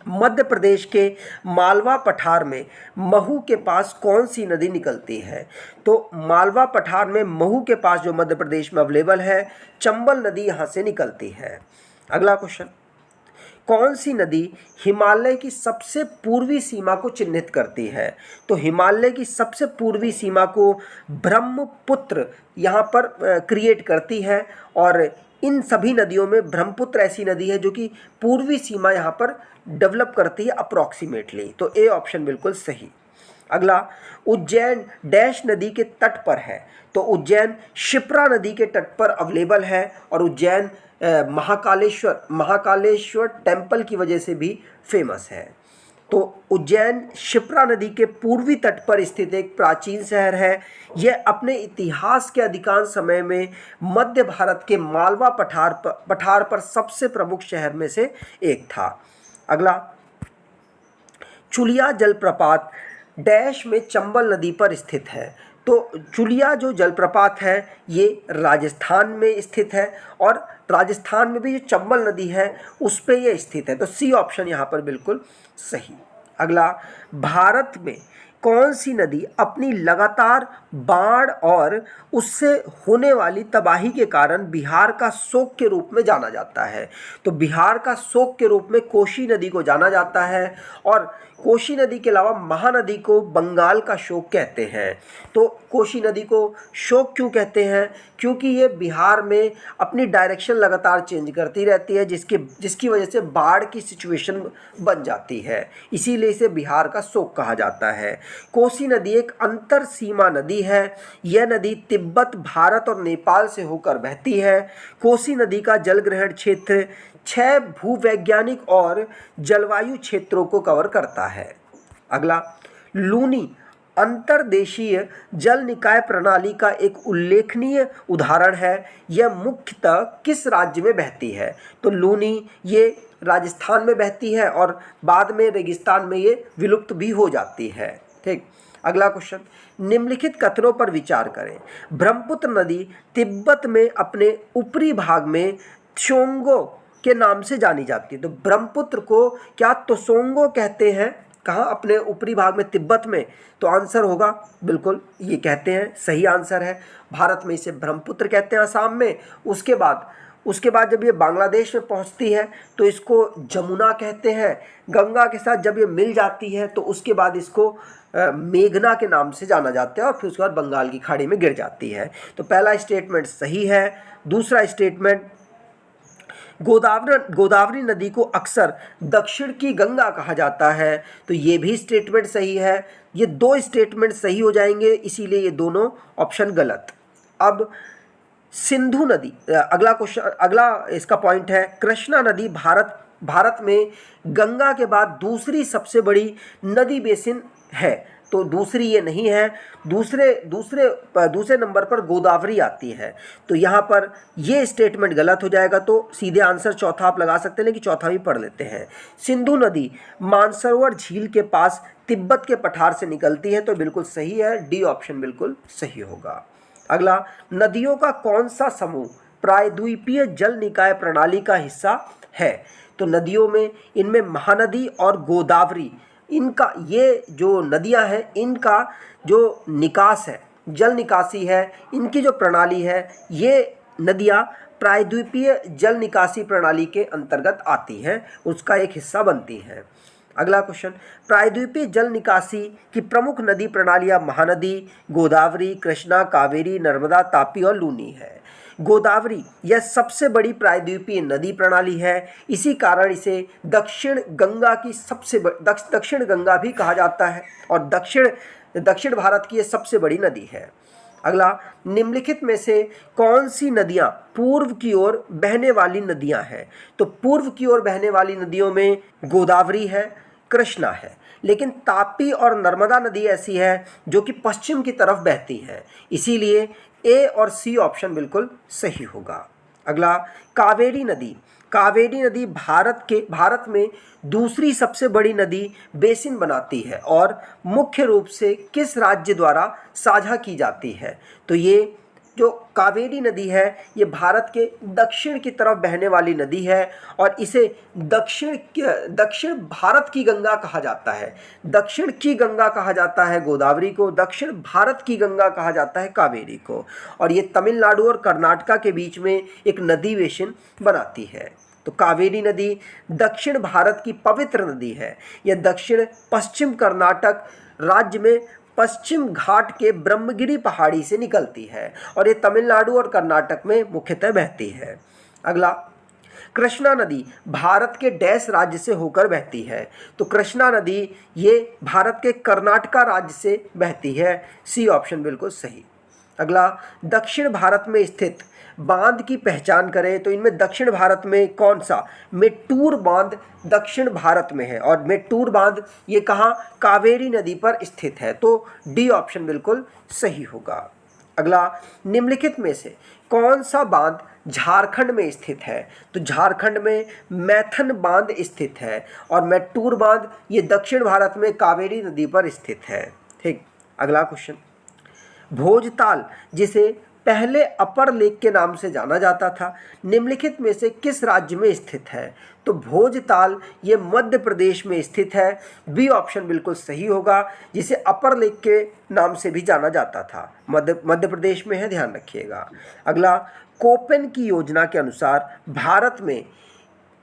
मध्य प्रदेश के मालवा पठार में महू के पास कौन सी नदी निकलती है? तो मालवा पठार में महू के पास जो मध्य प्रदेश में अवेलेबल है, चंबल नदी यहाँ से निकलती है। अगला क्वेश्चन, कौन सी नदी हिमालय की सबसे पूर्वी सीमा को चिन्हित करती है? तो हिमालय की सबसे पूर्वी सीमा को ब्रह्मपुत्र यहाँ पर क्रिएट करती है। और इन सभी नदियों में ब्रह्मपुत्र ऐसी नदी है जो कि पूर्वी सीमा यहाँ पर डेवलप करती है अप्रॉक्सीमेटली। तो ए ऑप्शन बिल्कुल सही। अगला, उज्जैन डैश नदी के तट पर है? तो उज्जैन शिप्रा नदी के तट पर अवेलेबल है और उज्जैन महाकालेश्वर टेम्पल की वजह से भी फेमस है। तो उज्जैन शिप्रा नदी के पूर्वी तट पर स्थित एक प्राचीन शहर है। यह अपने इतिहास के अधिकांश समय में मध्य भारत के मालवा पठार पर सबसे प्रमुख शहर में से एक था। अगला, चुलिया जलप्रपात डैश में चंबल नदी पर स्थित है? तो चुलिया जो जलप्रपात है ये राजस्थान में स्थित है और राजस्थान में भी जो चंबल नदी है उस पे ये स्थित है। तो सी ऑप्शन यहाँ पर बिल्कुल सही। अगला, भारत में कौन सी नदी अपनी लगातार बाढ़ और उससे होने वाली तबाही के कारण बिहार का शोक के रूप में जाना जाता है? तो बिहार का शोक के रूप में कोसी नदी को जाना जाता है और कोसी नदी के अलावा महानदी को बंगाल का शोक कहते हैं। तो कोसी नदी को शोक क्यों कहते हैं? क्योंकि ये बिहार में अपनी डायरेक्शन लगातार चेंज करती रहती है, जिसकी वजह से बाढ़ की सिचुएशन बन जाती है, इसीलिए इसे बिहार का शोक कहा जाता है। कोसी नदी एक अंतर सीमा नदी है। यह नदी तिब्बत, भारत और नेपाल से होकर बहती है। कोसी नदी का जलग्रहण क्षेत्र 6 भूवैज्ञानिक और जलवायु क्षेत्रों को कवर करता है। अगला, लूनी अंतर्देशीय जल निकाय प्रणाली का एक उल्लेखनीय उदाहरण है। यह मुख्यतः किस राज्य में बहती है? तो लूनी ये राजस्थान में बहती है और बाद में रेगिस्तान में ये विलुप्त भी हो जाती है। ठीक, अगला क्वेश्चन, निम्नलिखित कथनों पर विचार करें। ब्रह्मपुत्र नदी तिब्बत में अपने ऊपरी भाग में त्सोंगो के नाम से जानी जाती है। तो ब्रह्मपुत्र को क्या त्सोंगो कहते हैं? कहाँ? अपने ऊपरी भाग में, तिब्बत में। तो आंसर होगा बिल्कुल ये कहते हैं, सही आंसर है। भारत में इसे ब्रह्मपुत्र कहते हैं, असम में। उसके बाद जब ये बांग्लादेश में पहुंचती है तो इसको जमुना कहते हैं। गंगा के साथ जब ये मिल जाती है तो उसके बाद इसको मेघना के नाम से जाना जाता है और फिर उसके बाद बंगाल की खाड़ी में गिर जाती है। तो पहला स्टेटमेंट सही है। दूसरा स्टेटमेंट, गोदावरी नदी को अक्सर दक्षिण की गंगा कहा जाता है, तो ये भी स्टेटमेंट सही है। ये 2 स्टेटमेंट सही हो जाएंगे, इसीलिए ये दोनों ऑप्शन गलत। अब सिंधु नदी, अगला क्वेश्चन, अगला इसका पॉइंट है, कृष्णा नदी भारत में गंगा के बाद दूसरी सबसे बड़ी नदी बेसिन है। तो दूसरी ये नहीं है, दूसरे नंबर पर गोदावरी आती है। तो यहाँ पर ये स्टेटमेंट गलत हो जाएगा, तो सीधे आंसर चौथा आप लगा सकते हैं, लेकिन चौथा भी पढ़ लेते हैं। सिंधु नदी मानसरोवर झील के पास तिब्बत के पठार से निकलती है, तो बिल्कुल सही है, डी ऑप्शन बिल्कुल सही होगा। अगला, नदियों का कौन सा समूह प्रायद्वीपीय जल निकाय प्रणाली का हिस्सा है। तो नदियों में इनमें महानदी और गोदावरी, इनका ये जो नदियां हैं इनका जो निकास है, जल निकासी है, इनकी जो प्रणाली है, ये नदियां प्रायद्वीपीय जल निकासी प्रणाली के अंतर्गत आती हैं, उसका एक हिस्सा बनती हैं। अगला क्वेश्चन, प्रायद्वीपीय जल निकासी की प्रमुख नदी प्रणालियां महानदी, गोदावरी, कृष्णा, कावेरी, नर्मदा, तापी और लूनी है। गोदावरी यह सबसे बड़ी प्रायद्वीपीय नदी प्रणाली है, इसी कारण इसे दक्षिण गंगा की दक्षिण गंगा भी कहा जाता है और दक्षिण भारत की यह सबसे बड़ी नदी है। अगला, निम्नलिखित में से कौन सी नदियां पूर्व की ओर बहने वाली नदियां हैं? तो पूर्व की ओर बहने वाली नदियों में गोदावरी है, कृष्णा है, लेकिन तापी और नर्मदा नदी ऐसी है जो कि पश्चिम की तरफ बहती है, इसीलिए ए और सी ऑप्शन बिल्कुल सही होगा। अगला, कावेरी नदी। कावेरी नदी भारत में दूसरी सबसे बड़ी नदी बेसिन बनाती है और मुख्य रूप से किस राज्य द्वारा साझा की जाती है? तो ये जो कावेरी नदी है ये भारत के दक्षिण की तरफ बहने वाली नदी है और इसे दक्षिण भारत की गंगा कहा जाता है। दक्षिण की गंगा कहा जाता है गोदावरी को, दक्षिण भारत की गंगा कहा जाता है कावेरी को, और ये तमिलनाडु और कर्नाटका के बीच में एक नदी बेसिन बनाती है। तो कावेरी नदी दक्षिण भारत की पवित्र नदी है। यह दक्षिण पश्चिम कर्नाटक राज्य में पश्चिम घाट के ब्रह्मगिरी पहाड़ी से निकलती है और ये तमिलनाडु और कर्नाटक में मुख्यतः बहती है। अगला, कृष्णा नदी भारत के डैश राज्य से होकर बहती है? तो कृष्णा नदी ये भारत के कर्नाटका राज्य से बहती है, सी ऑप्शन बिल्कुल सही। अगला, दक्षिण भारत में स्थित बांध की पहचान करें। तो इनमें दक्षिण भारत में कौन सा? मेट्टूर बांध दक्षिण भारत में है और मेट्टूर बांध ये कहाँ? कावेरी नदी पर स्थित है, तो डी ऑप्शन बिल्कुल सही होगा। अगला, निम्नलिखित में से कौन सा बांध झारखंड में स्थित है? तो झारखंड में मैथन बांध स्थित है और मेट्टूर बांध ये दक्षिण भारत में कावेरी नदी पर स्थित है। ठीक, अगला क्वेश्चन, भोजताल जिसे पहले अपर लेक के नाम से जाना जाता था, निम्नलिखित में से किस राज्य में स्थित है? तो भोजताल ये मध्य प्रदेश में स्थित है, बी ऑप्शन बिल्कुल सही होगा, जिसे अपर लेक के नाम से भी जाना जाता था, मध्य प्रदेश में है, ध्यान रखिएगा। अगला, कोपेन की योजना के अनुसार भारत में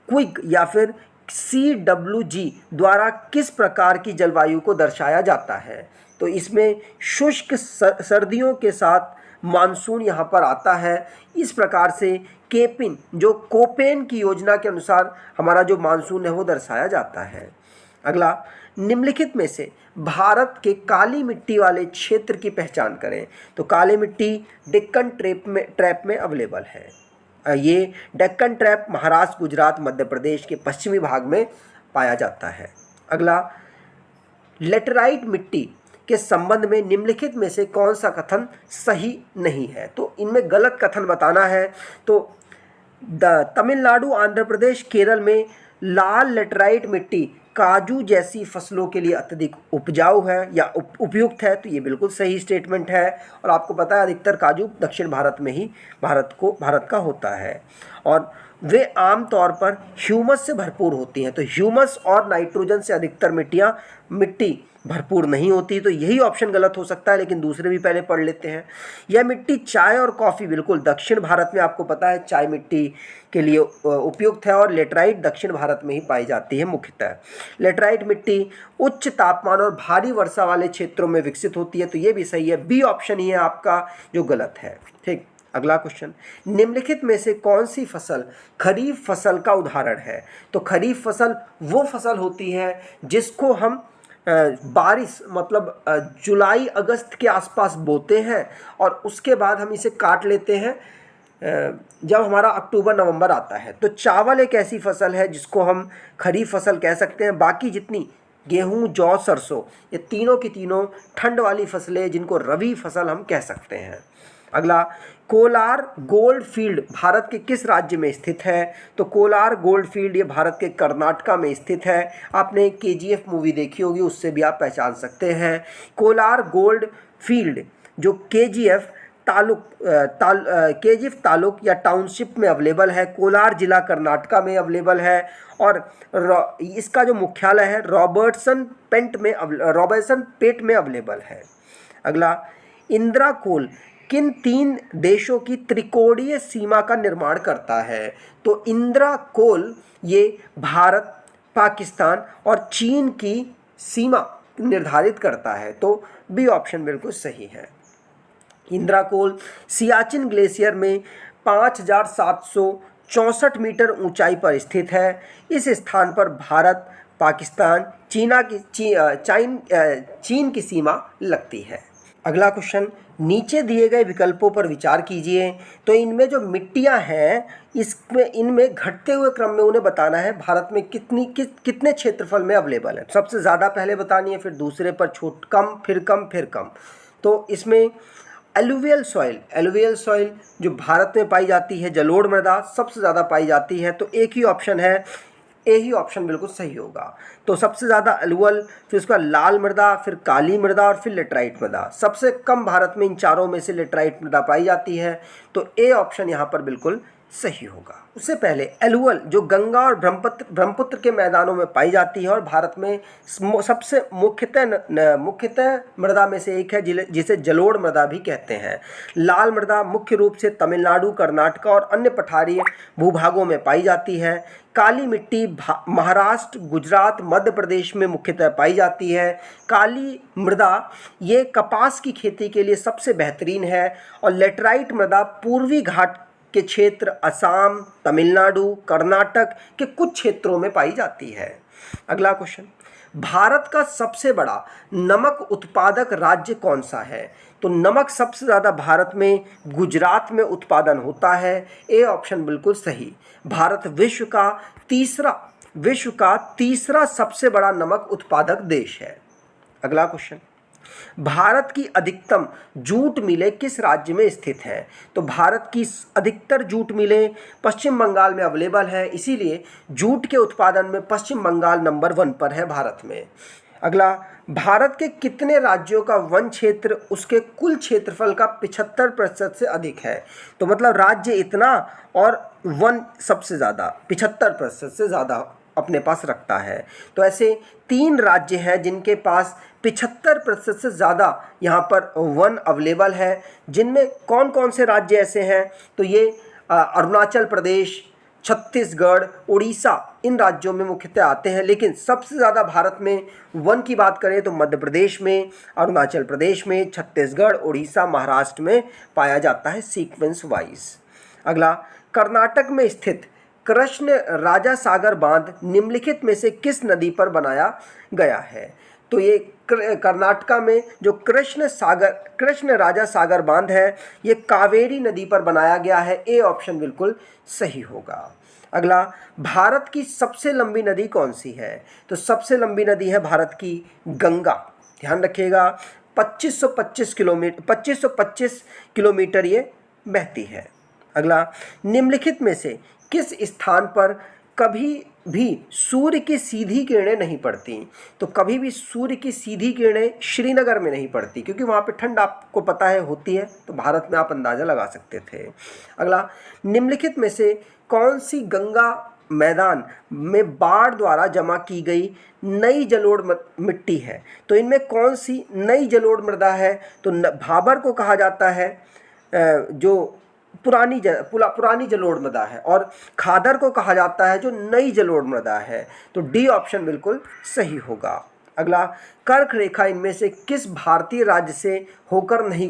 क्विग या फिर CWG द्वारा किस प्रकार की जलवायु को दर्शाया जाता है? तो इसमें शुष्क सर्दियों के साथ मानसून यहाँ पर आता है। इस प्रकार से कोपेन की योजना के अनुसार हमारा जो मानसून है वो दर्शाया जाता है। अगला, निम्नलिखित में से भारत के काली मिट्टी वाले क्षेत्र की पहचान करें। तो काली मिट्टी डेक्कन ट्रैप में अवेलेबल है। ये डेक्कन ट्रैप महाराष्ट्र, गुजरात, मध्य प्रदेश के पश्चिमी भाग में पाया जाता है। अगला, लेटराइट मिट्टी के संबंध में निम्नलिखित में से कौन सा कथन सही नहीं है? तो इनमें गलत कथन बताना है। तो तमिलनाडु, आंध्र प्रदेश, केरल में लाल लेटराइट मिट्टी काजू जैसी फसलों के लिए अत्यधिक उपजाऊ है या उपयुक्त है, तो ये बिल्कुल सही स्टेटमेंट है। और आपको पता है अधिकतर काजू दक्षिण भारत में ही भारत का होता है और वे आमतौर पर ह्यूमस से भरपूर होती हैं। तो ह्यूमस और नाइट्रोजन से अधिकतर मिट्टी भरपूर नहीं होती, तो यही ऑप्शन गलत हो सकता है, लेकिन दूसरे भी पहले पढ़ लेते हैं। यह मिट्टी चाय और कॉफ़ी बिल्कुल दक्षिण भारत में, आपको पता है चाय मिट्टी के लिए उपयुक्त है और लेटराइट दक्षिण भारत में ही पाई जाती है मुख्यतः। लेटराइट मिट्टी उच्च तापमान और भारी वर्षा वाले क्षेत्रों में विकसित होती है, तो ये भी सही है, बी ऑप्शन ही है आपका जो गलत है। ठीक, अगला क्वेश्चन, निम्नलिखित में से कौन सी फसल खरीफ फसल का उदाहरण है? तो खरीफ फसल वो फसल होती है जिसको हम बारिश मतलब जुलाई अगस्त के आसपास बोते हैं और उसके बाद हम इसे काट लेते हैं जब हमारा अक्टूबर नवंबर आता है। तो चावल एक ऐसी फसल है जिसको हम खरीफ फसल कह सकते हैं। बाकी जितनी गेहूं, जौ, सरसों, ये तीनों की तीनों ठंड वाली फसलें जिनको रबी फसल हम कह सकते हैं। अगला, कोलार गोल्ड फील्ड भारत के किस राज्य में स्थित है? तो कोलार गोल्ड फील्ड ये भारत के कर्नाटका में स्थित है। आपने KGF मूवी देखी होगी, उससे भी आप पहचान सकते हैं। कोलार गोल्ड फील्ड जो KGF तालुक या टाउनशिप में अवेलेबल है। कोलार जिला कर्नाटका में अवेलेबल है। और इसका जो मुख्यालय है रॉबर्टसन पेट में अवेलेबल है। अगला, इंदिरा कोल किन 3 देशों की त्रिकोणीय सीमा का निर्माण करता है? तो इंदिरा कोल ये भारत, पाकिस्तान और चीन की सीमा निर्धारित करता है। तो बी ऑप्शन बिल्कुल सही है। इंदिरा कोल सियाचिन ग्लेशियर में 5764 मीटर ऊंचाई पर स्थित है। इस स्थान पर भारत, पाकिस्तान, चीन की सीमा लगती है। अगला क्वेश्चन, नीचे दिए गए विकल्पों पर विचार कीजिए। तो इनमें जो मिट्टियां हैं इनमें घटते हुए क्रम में उन्हें बताना है भारत में कितने क्षेत्रफल में अवेलेबल है। सबसे ज़्यादा पहले बतानी है, फिर दूसरे पर कम, फिर कम, फिर कम। तो इसमें एलुवियल सॉइल जो भारत में पाई जाती है, जलोढ़ मृदा सबसे ज़्यादा पाई जाती है। तो एक ही ऑप्शन है, ए ही ऑप्शन बिल्कुल सही होगा। तो सबसे ज़्यादा एलुअल, फिर उसका लाल मृदा, फिर काली मृदा और फिर लेटराइट मृदा। सबसे कम भारत में इन चारों में से लेटराइट मृदा पाई जाती है। तो ए ऑप्शन यहाँ पर बिल्कुल सही होगा। उससे पहले एलुअल जो गंगा और ब्रह्मपुत्र के मैदानों में पाई जाती है और भारत में सबसे मुख्यतः मृदा में से एक है जिसे जलोढ़ मृदा भी कहते हैं। लाल मृदा मुख्य रूप से तमिलनाडु, कर्नाटक और अन्य पठारीय भूभागों में पाई जाती है। काली मिट्टी महाराष्ट्र, गुजरात, मध्य प्रदेश में मुख्यतः पाई जाती है। काली मृदा ये कपास की खेती के लिए सबसे बेहतरीन है। और लेटराइट मृदा पूर्वी घाट के क्षेत्र, असम, तमिलनाडु, कर्नाटक के कुछ क्षेत्रों में पाई जाती है। अगला क्वेश्चन, भारत का सबसे बड़ा नमक उत्पादक राज्य कौन सा है? तो नमक सबसे ज़्यादा भारत में गुजरात में उत्पादन होता है। ए ऑप्शन बिल्कुल सही। भारत विश्व का तीसरा सबसे बड़ा नमक उत्पादक देश है। अगला क्वेश्चन, भारत की अधिकतम जूट मिलें किस राज्य में स्थित हैं? तो भारत की अधिकतर जूट मिलें पश्चिम बंगाल में अवेलेबल है, इसीलिए जूट के उत्पादन में पश्चिम बंगाल नंबर 1 पर है भारत में। अगला, भारत के कितने राज्यों का वन क्षेत्र उसके कुल क्षेत्रफल का 75% से अधिक है? तो मतलब राज्य इतना और वन सबसे ज़्यादा 75% से ज़्यादा अपने पास रखता है। तो ऐसे 3 राज्य हैं जिनके पास 75% से ज़्यादा यहाँ पर वन अवेलेबल है। जिनमें कौन कौन से राज्य ऐसे हैं? तो ये अरुणाचल प्रदेश, छत्तीसगढ़, उड़ीसा इन राज्यों में मुख्यतः आते हैं। लेकिन सबसे ज़्यादा भारत में वन की बात करें तो मध्य प्रदेश में, अरुणाचल प्रदेश में, छत्तीसगढ़, उड़ीसा, महाराष्ट्र में पाया जाता है सीक्वेंस वाइज। अगला, कर्नाटक में स्थित कृष्ण राजा सागर बांध निम्नलिखित में से किस नदी पर बनाया गया है? तो ये कर्नाटका में जो कृष्ण राजा सागर बांध है ये कावेरी नदी पर बनाया गया है। ए ऑप्शन बिल्कुल सही होगा। अगला, भारत की सबसे लंबी नदी कौन सी है? तो सबसे लंबी नदी है भारत की गंगा। ध्यान रखिएगा, 2525 किलोमीटर ये बहती है। अगला, निम्नलिखित में से किस स्थान पर कभी भी सूर्य की सीधी किरणें नहीं पड़ती? तो कभी भी सूर्य की सीधी किरणें श्रीनगर में नहीं पड़ती, क्योंकि वहाँ पे ठंड आपको पता है होती है। तो भारत में आप अंदाज़ा लगा सकते थे। अगला, निम्नलिखित में से कौन सी गंगा मैदान में बाढ़ द्वारा जमा की गई नई जलोढ़ मिट्टी है? तो इनमें कौन सी नई जलोढ़ मृदा है? तो भाबर को कहा जाता है जो पुरानी जलोढ़ मृदा है, और खादर को कहा जाता है जो नई जलोढ़ मृदा है। तो डी ऑप्शन बिल्कुल सही होगा। अगला, कर्क रेखा इनमें से किस भारतीय राज्य से होकर नहीं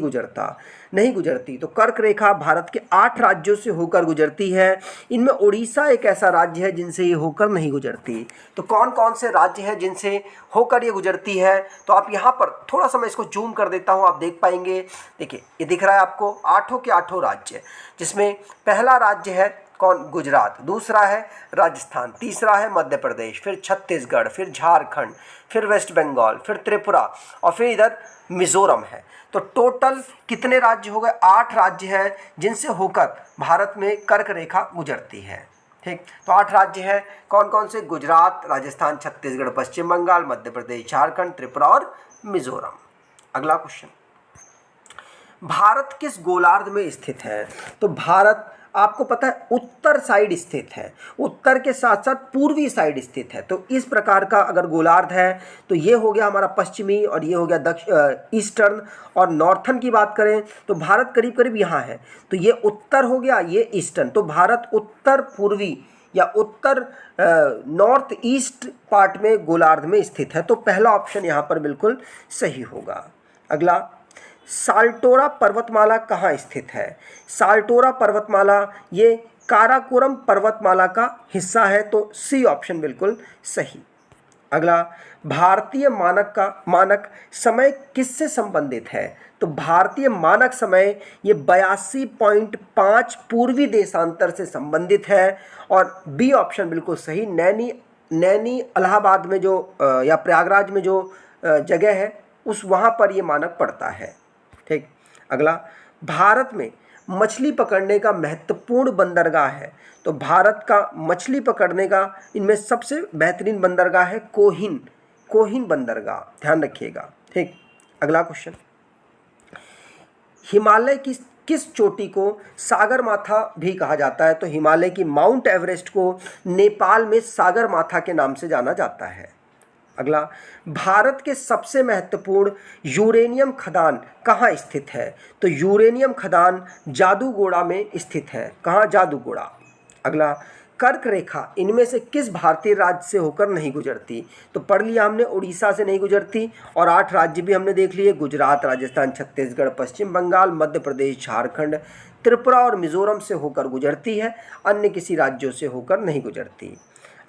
गुजरती? तो कर्क रेखा भारत के 8 राज्यों से होकर गुजरती है। इनमें उड़ीसा एक ऐसा राज्य है जिनसे ये होकर नहीं गुजरती। तो कौन कौन से राज्य हैं जिनसे होकर ये गुजरती है? तो आप यहाँ पर थोड़ा सा मैं इसको जूम कर देता हूँ, आप देख पाएंगे। देखिए, ये दिख रहा है आपको 8 के 8 राज्य, जिसमें पहला राज्य है कौन? गुजरात। दूसरा है राजस्थान, तीसरा है मध्य प्रदेश, फिर छत्तीसगढ़, फिर झारखंड, फिर वेस्ट बंगाल, फिर त्रिपुरा और फिर इधर मिजोरम है। तो टोटल कितने राज्य हो गए? 8 राज्य हैं जिनसे होकर भारत में कर्क रेखा गुजरती है। ठीक, तो 8 राज्य हैं कौन कौन से? गुजरात, राजस्थान, छत्तीसगढ़, पश्चिम बंगाल, मध्य प्रदेश, झारखंड, त्रिपुरा और मिजोरम। अगला क्वेश्चन, भारत किस गोलार्ध में स्थित है? तो भारत आपको पता है उत्तर साइड स्थित है, उत्तर के साथ साथ पूर्वी साइड स्थित है। तो इस प्रकार का अगर गोलार्ध है तो ये हो गया हमारा पश्चिमी और ये हो गया ईस्टर्न। और नॉर्थन की बात करें तो भारत करीब करीब यहाँ है, तो ये उत्तर हो गया, ये ईस्टर्न। तो भारत उत्तर पूर्वी या उत्तर नॉर्थ ईस्ट पार्ट में गोलार्ध में स्थित है। तो पहला ऑप्शन यहाँ पर बिल्कुल सही होगा। अगला, साल्टोरा पर्वतमाला कहाँ स्थित है? साल्टोरा पर्वतमाला ये काराकोरम पर्वतमाला का हिस्सा है। तो सी ऑप्शन बिल्कुल सही। अगला, भारतीय मानक समय किससे संबंधित है? तो भारतीय मानक समय ये 82.5 पूर्वी देशांतर से संबंधित है। और बी ऑप्शन बिल्कुल सही। नैनी इलाहाबाद में जो या प्रयागराज में जो जगह है उस वहाँ पर ये मानक पड़ता है। ठीक। अगला, भारत में मछली पकड़ने का महत्वपूर्ण बंदरगाह है। तो भारत का मछली पकड़ने का इनमें सबसे बेहतरीन बंदरगाह है कोहिन बंदरगाह, ध्यान रखिएगा। ठीक। अगला क्वेश्चन, हिमालय की किस चोटी को सागरमाथा भी कहा जाता है? तो हिमालय की माउंट एवरेस्ट को नेपाल में सागरमाथा के नाम से जाना जाता है। अगला, भारत के सबसे महत्वपूर्ण यूरेनियम खदान कहाँ स्थित है? तो यूरेनियम खदान जादूगोड़ा में स्थित है। कहाँ? जादूगोड़ा। अगला, कर्क रेखा इनमें से किस भारतीय राज्य से होकर नहीं गुजरती? तो पढ़ लिया हमने, उड़ीसा से नहीं गुजरती। और 8 राज्य भी हमने देख लिए, गुजरात, राजस्थान, छत्तीसगढ़, पश्चिम बंगाल, मध्य प्रदेश, झारखंड, त्रिपुरा और मिजोरम से होकर गुजरती है, अन्य किसी राज्यों से होकर नहीं गुजरती।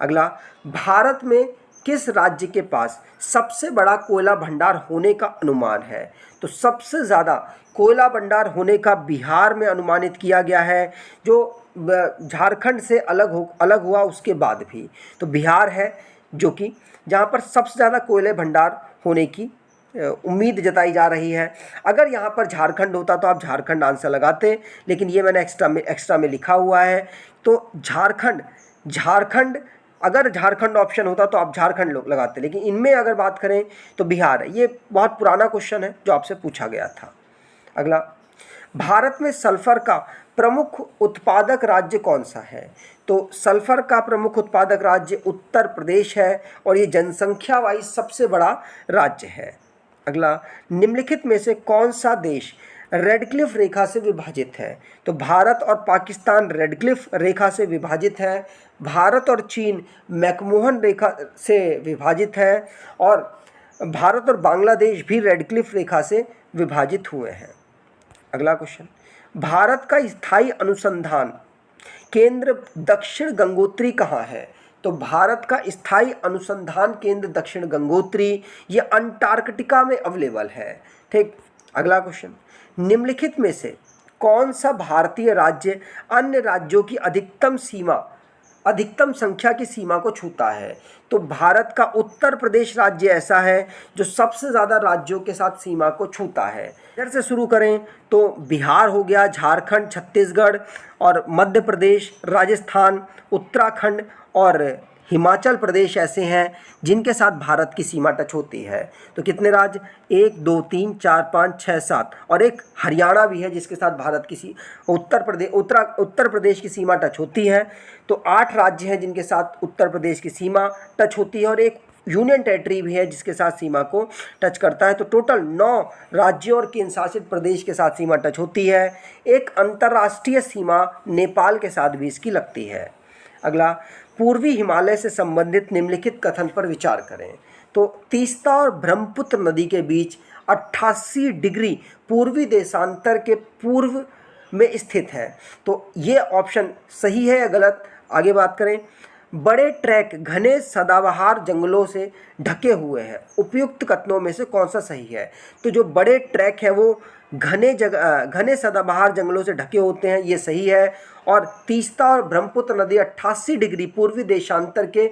अगला, भारत में किस राज्य के पास सबसे बड़ा कोयला भंडार होने का अनुमान है? तो सबसे ज़्यादा कोयला भंडार होने का बिहार में अनुमानित किया गया है, जो झारखंड से अलग हुआ उसके बाद भी। तो बिहार है जो कि जहाँ पर सबसे ज़्यादा कोयले भंडार होने की उम्मीद जताई जा रही है। अगर यहाँ पर झारखंड होता तो आप झारखंड आंसर लगाते, लेकिन ये मैंने एक्स्ट्रा में लिखा हुआ है। तो झारखंड अगर झारखंड ऑप्शन होता तो आप झारखंड लोग लगाते, लेकिन इनमें अगर बात करें तो बिहार है। ये बहुत पुराना क्वेश्चन है जो आपसे पूछा गया था। अगला, भारत में सल्फर का प्रमुख उत्पादक राज्य कौन सा है? तो सल्फर का प्रमुख उत्पादक राज्य उत्तर प्रदेश है और ये जनसंख्या वाइज सबसे बड़ा राज्य है। अगला, निम्नलिखित में से कौन सा देश रेडक्लिफ रेखा से विभाजित है? तो भारत और पाकिस्तान रेडक्लिफ रेखा से विभाजित है, भारत और चीन मैकमोहन रेखा से विभाजित है, और भारत और बांग्लादेश भी रेडक्लिफ रेखा से विभाजित हुए हैं। अगला क्वेश्चन, भारत का स्थायी अनुसंधान केंद्र दक्षिण गंगोत्री कहाँ है? तो भारत का स्थायी अनुसंधान केंद्र दक्षिण गंगोत्री ये अंटार्कटिका में अवेलेबल है। ठीक। अगला क्वेश्चन, निम्नलिखित में से कौन सा भारतीय राज्य अन्य राज्यों की अधिकतम संख्या की सीमा को छूता है? तो भारत का उत्तर प्रदेश राज्य ऐसा है जो सबसे ज़्यादा राज्यों के साथ सीमा को छूता है। इधर से शुरू करें तो बिहार हो गया, झारखंड, छत्तीसगढ़ और मध्य प्रदेश, राजस्थान, उत्तराखंड और हिमाचल प्रदेश ऐसे हैं जिनके साथ भारत की सीमा टच होती है। तो कितने राज्य? 1 2 3 4 5 6 7 और एक हरियाणा भी है जिसके साथ भारत की उत्तर प्रदेश की सीमा टच होती है। तो 8 राज्य हैं जिनके साथ उत्तर प्रदेश की सीमा टच होती है और एक यूनियन टेरिटरी भी है जिसके साथ सीमा को टच करता है। तो टोटल 9 राज्यों और केंद्र शासित प्रदेश के साथ सीमा टच होती है। एक अंतर्राष्ट्रीय सीमा नेपाल के साथ भी इसकी लगती है। अगला, पूर्वी हिमालय से संबंधित निम्नलिखित कथन पर विचार करें। तो तीस्ता और ब्रह्मपुत्र नदी के बीच 88 डिग्री पूर्वी देशांतर के पूर्व में स्थित है। तो ये ऑप्शन सही है या गलत? आगे बात करें, बड़े ट्रैक घने सदाबहार जंगलों से ढके हुए हैं, उपयुक्त कथनों में से कौन सा सही है? तो जो बड़े ट्रैक है वो घने सदाबहार जंगलों से ढके होते हैं, ये सही है। और तीस्ता और ब्रह्मपुत्र नदी 88 डिग्री पूर्वी देशांतर के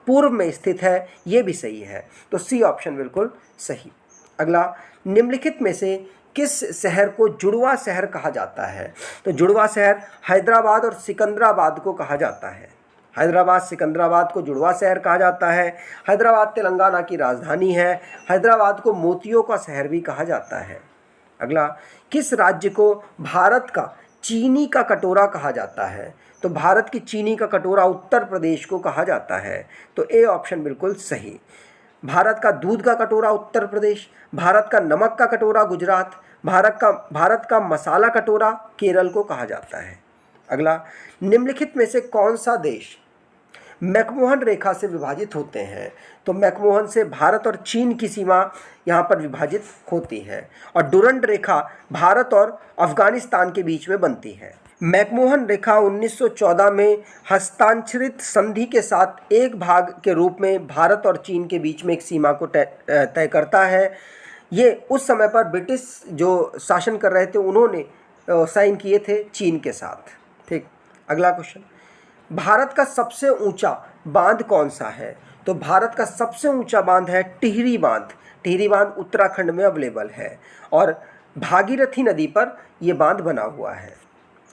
पूर्व में स्थित है, ये भी सही है। तो सी ऑप्शन बिल्कुल सही। अगला, निम्नलिखित में से किस शहर को जुड़वा शहर कहा जाता है? तो जुड़वा शहर हैदराबाद और सिकंदराबाद को कहा जाता है। हैदराबाद सिकंदराबाद को जुड़वा शहर कहा जाता है। हैदराबाद तेलंगाना की राजधानी है। हैदराबाद को मोतियों का शहर भी कहा जाता है। अगला, किस राज्य को भारत का चीनी का कटोरा कहा जाता है? तो भारत की चीनी का कटोरा उत्तर प्रदेश को कहा जाता है। तो ए ऑप्शन बिल्कुल सही। भारत का दूध का कटोरा उत्तर प्रदेश, भारत का नमक का कटोरा गुजरात, भारत का मसाला कटोरा केरल को कहा जाता है। अगला, निम्नलिखित में से कौन सा देश मैकमोहन रेखा से विभाजित होते हैं? तो मैकमोहन से भारत और चीन की सीमा यहाँ पर विभाजित होती है और डुरंड रेखा भारत और अफगानिस्तान के बीच में बनती है। मैकमोहन रेखा 1914 में हस्ताक्षरित संधि के साथ एक भाग के रूप में भारत और चीन के बीच में एक सीमा को तय करता है। ये उस समय पर ब्रिटिश जो शासन कर रहे थे उन्होंने साइन किए थे चीन के साथ। ठीक, अगला क्वेश्चन, भारत का सबसे ऊंचा बांध कौन सा है? तो भारत का सबसे ऊंचा बांध है टिहरी बांध। टिहरी बांध उत्तराखंड में अवेलेबल है और भागीरथी नदी पर यह बांध बना हुआ है।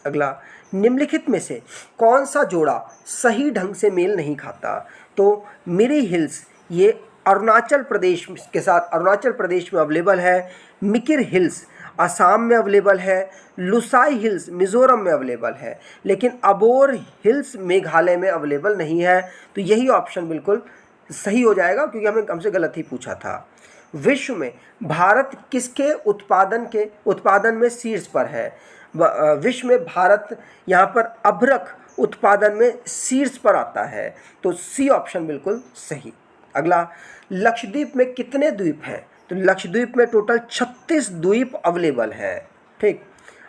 अगला, निम्नलिखित में से कौन सा जोड़ा सही ढंग से मेल नहीं खाता? तो मिरी हिल्स ये अरुणाचल प्रदेश के साथ अरुणाचल प्रदेश में अवेलेबल है, मिकिर हिल्स असम में अवेलेबल है, लुसाई हिल्स मिज़ोरम में अवेलेबल है, लेकिन अबोर हिल्स मेघालय में अवेलेबल नहीं है। तो यही ऑप्शन बिल्कुल सही हो जाएगा क्योंकि हमसे गलत ही पूछा था। विश्व में भारत किसके उत्पादन में शीर्ष पर है? विश्व में भारत यहाँ पर अभ्रक उत्पादन में शीर्ष पर आता है। तो सी ऑप्शन बिल्कुल सही। अगला, लक्षद्वीप में कितने द्वीप हैं? तो लक्षद्वीप में टोटल 36 द्वीप अवेलेबल है। ठीक,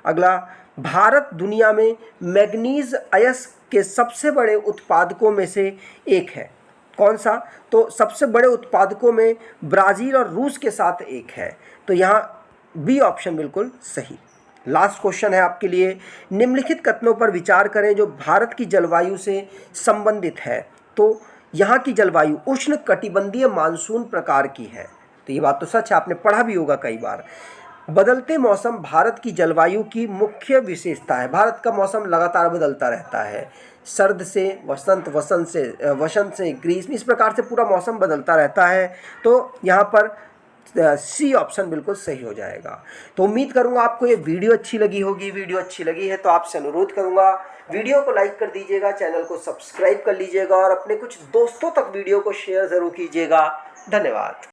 अगला, भारत दुनिया में मैग्नीज अयस्क के सबसे बड़े उत्पादकों में से एक है। कौन सा? तो सबसे बड़े उत्पादकों में ब्राज़ील और रूस के साथ एक है। तो यहाँ बी ऑप्शन बिल्कुल सही। लास्ट क्वेश्चन है आपके लिए, निम्नलिखित कथनों पर विचार करें जो भारत की जलवायु से संबंधित है। तो यहाँ की जलवायु उष्ण कटिबंधीय मानसून प्रकार की है। तो ये बात तो सच है, आपने पढ़ा भी होगा कई बार। बदलते मौसम भारत की जलवायु की मुख्य विशेषता है। भारत का मौसम लगातार बदलता रहता है, सर्द से वसंत, वसंत से ग्रीष्म, इस प्रकार से पूरा मौसम बदलता रहता है। तो यहाँ पर सी ऑप्शन बिल्कुल सही हो जाएगा। तो उम्मीद करूँगा आपको ये वीडियो अच्छी लगी होगी। वीडियो अच्छी लगी है तो आपसे अनुरोध करूँगा वीडियो को लाइक कर दीजिएगा, चैनल को सब्सक्राइब कर लीजिएगा और अपने कुछ दोस्तों तक वीडियो को शेयर ज़रूर कीजिएगा। धन्यवाद।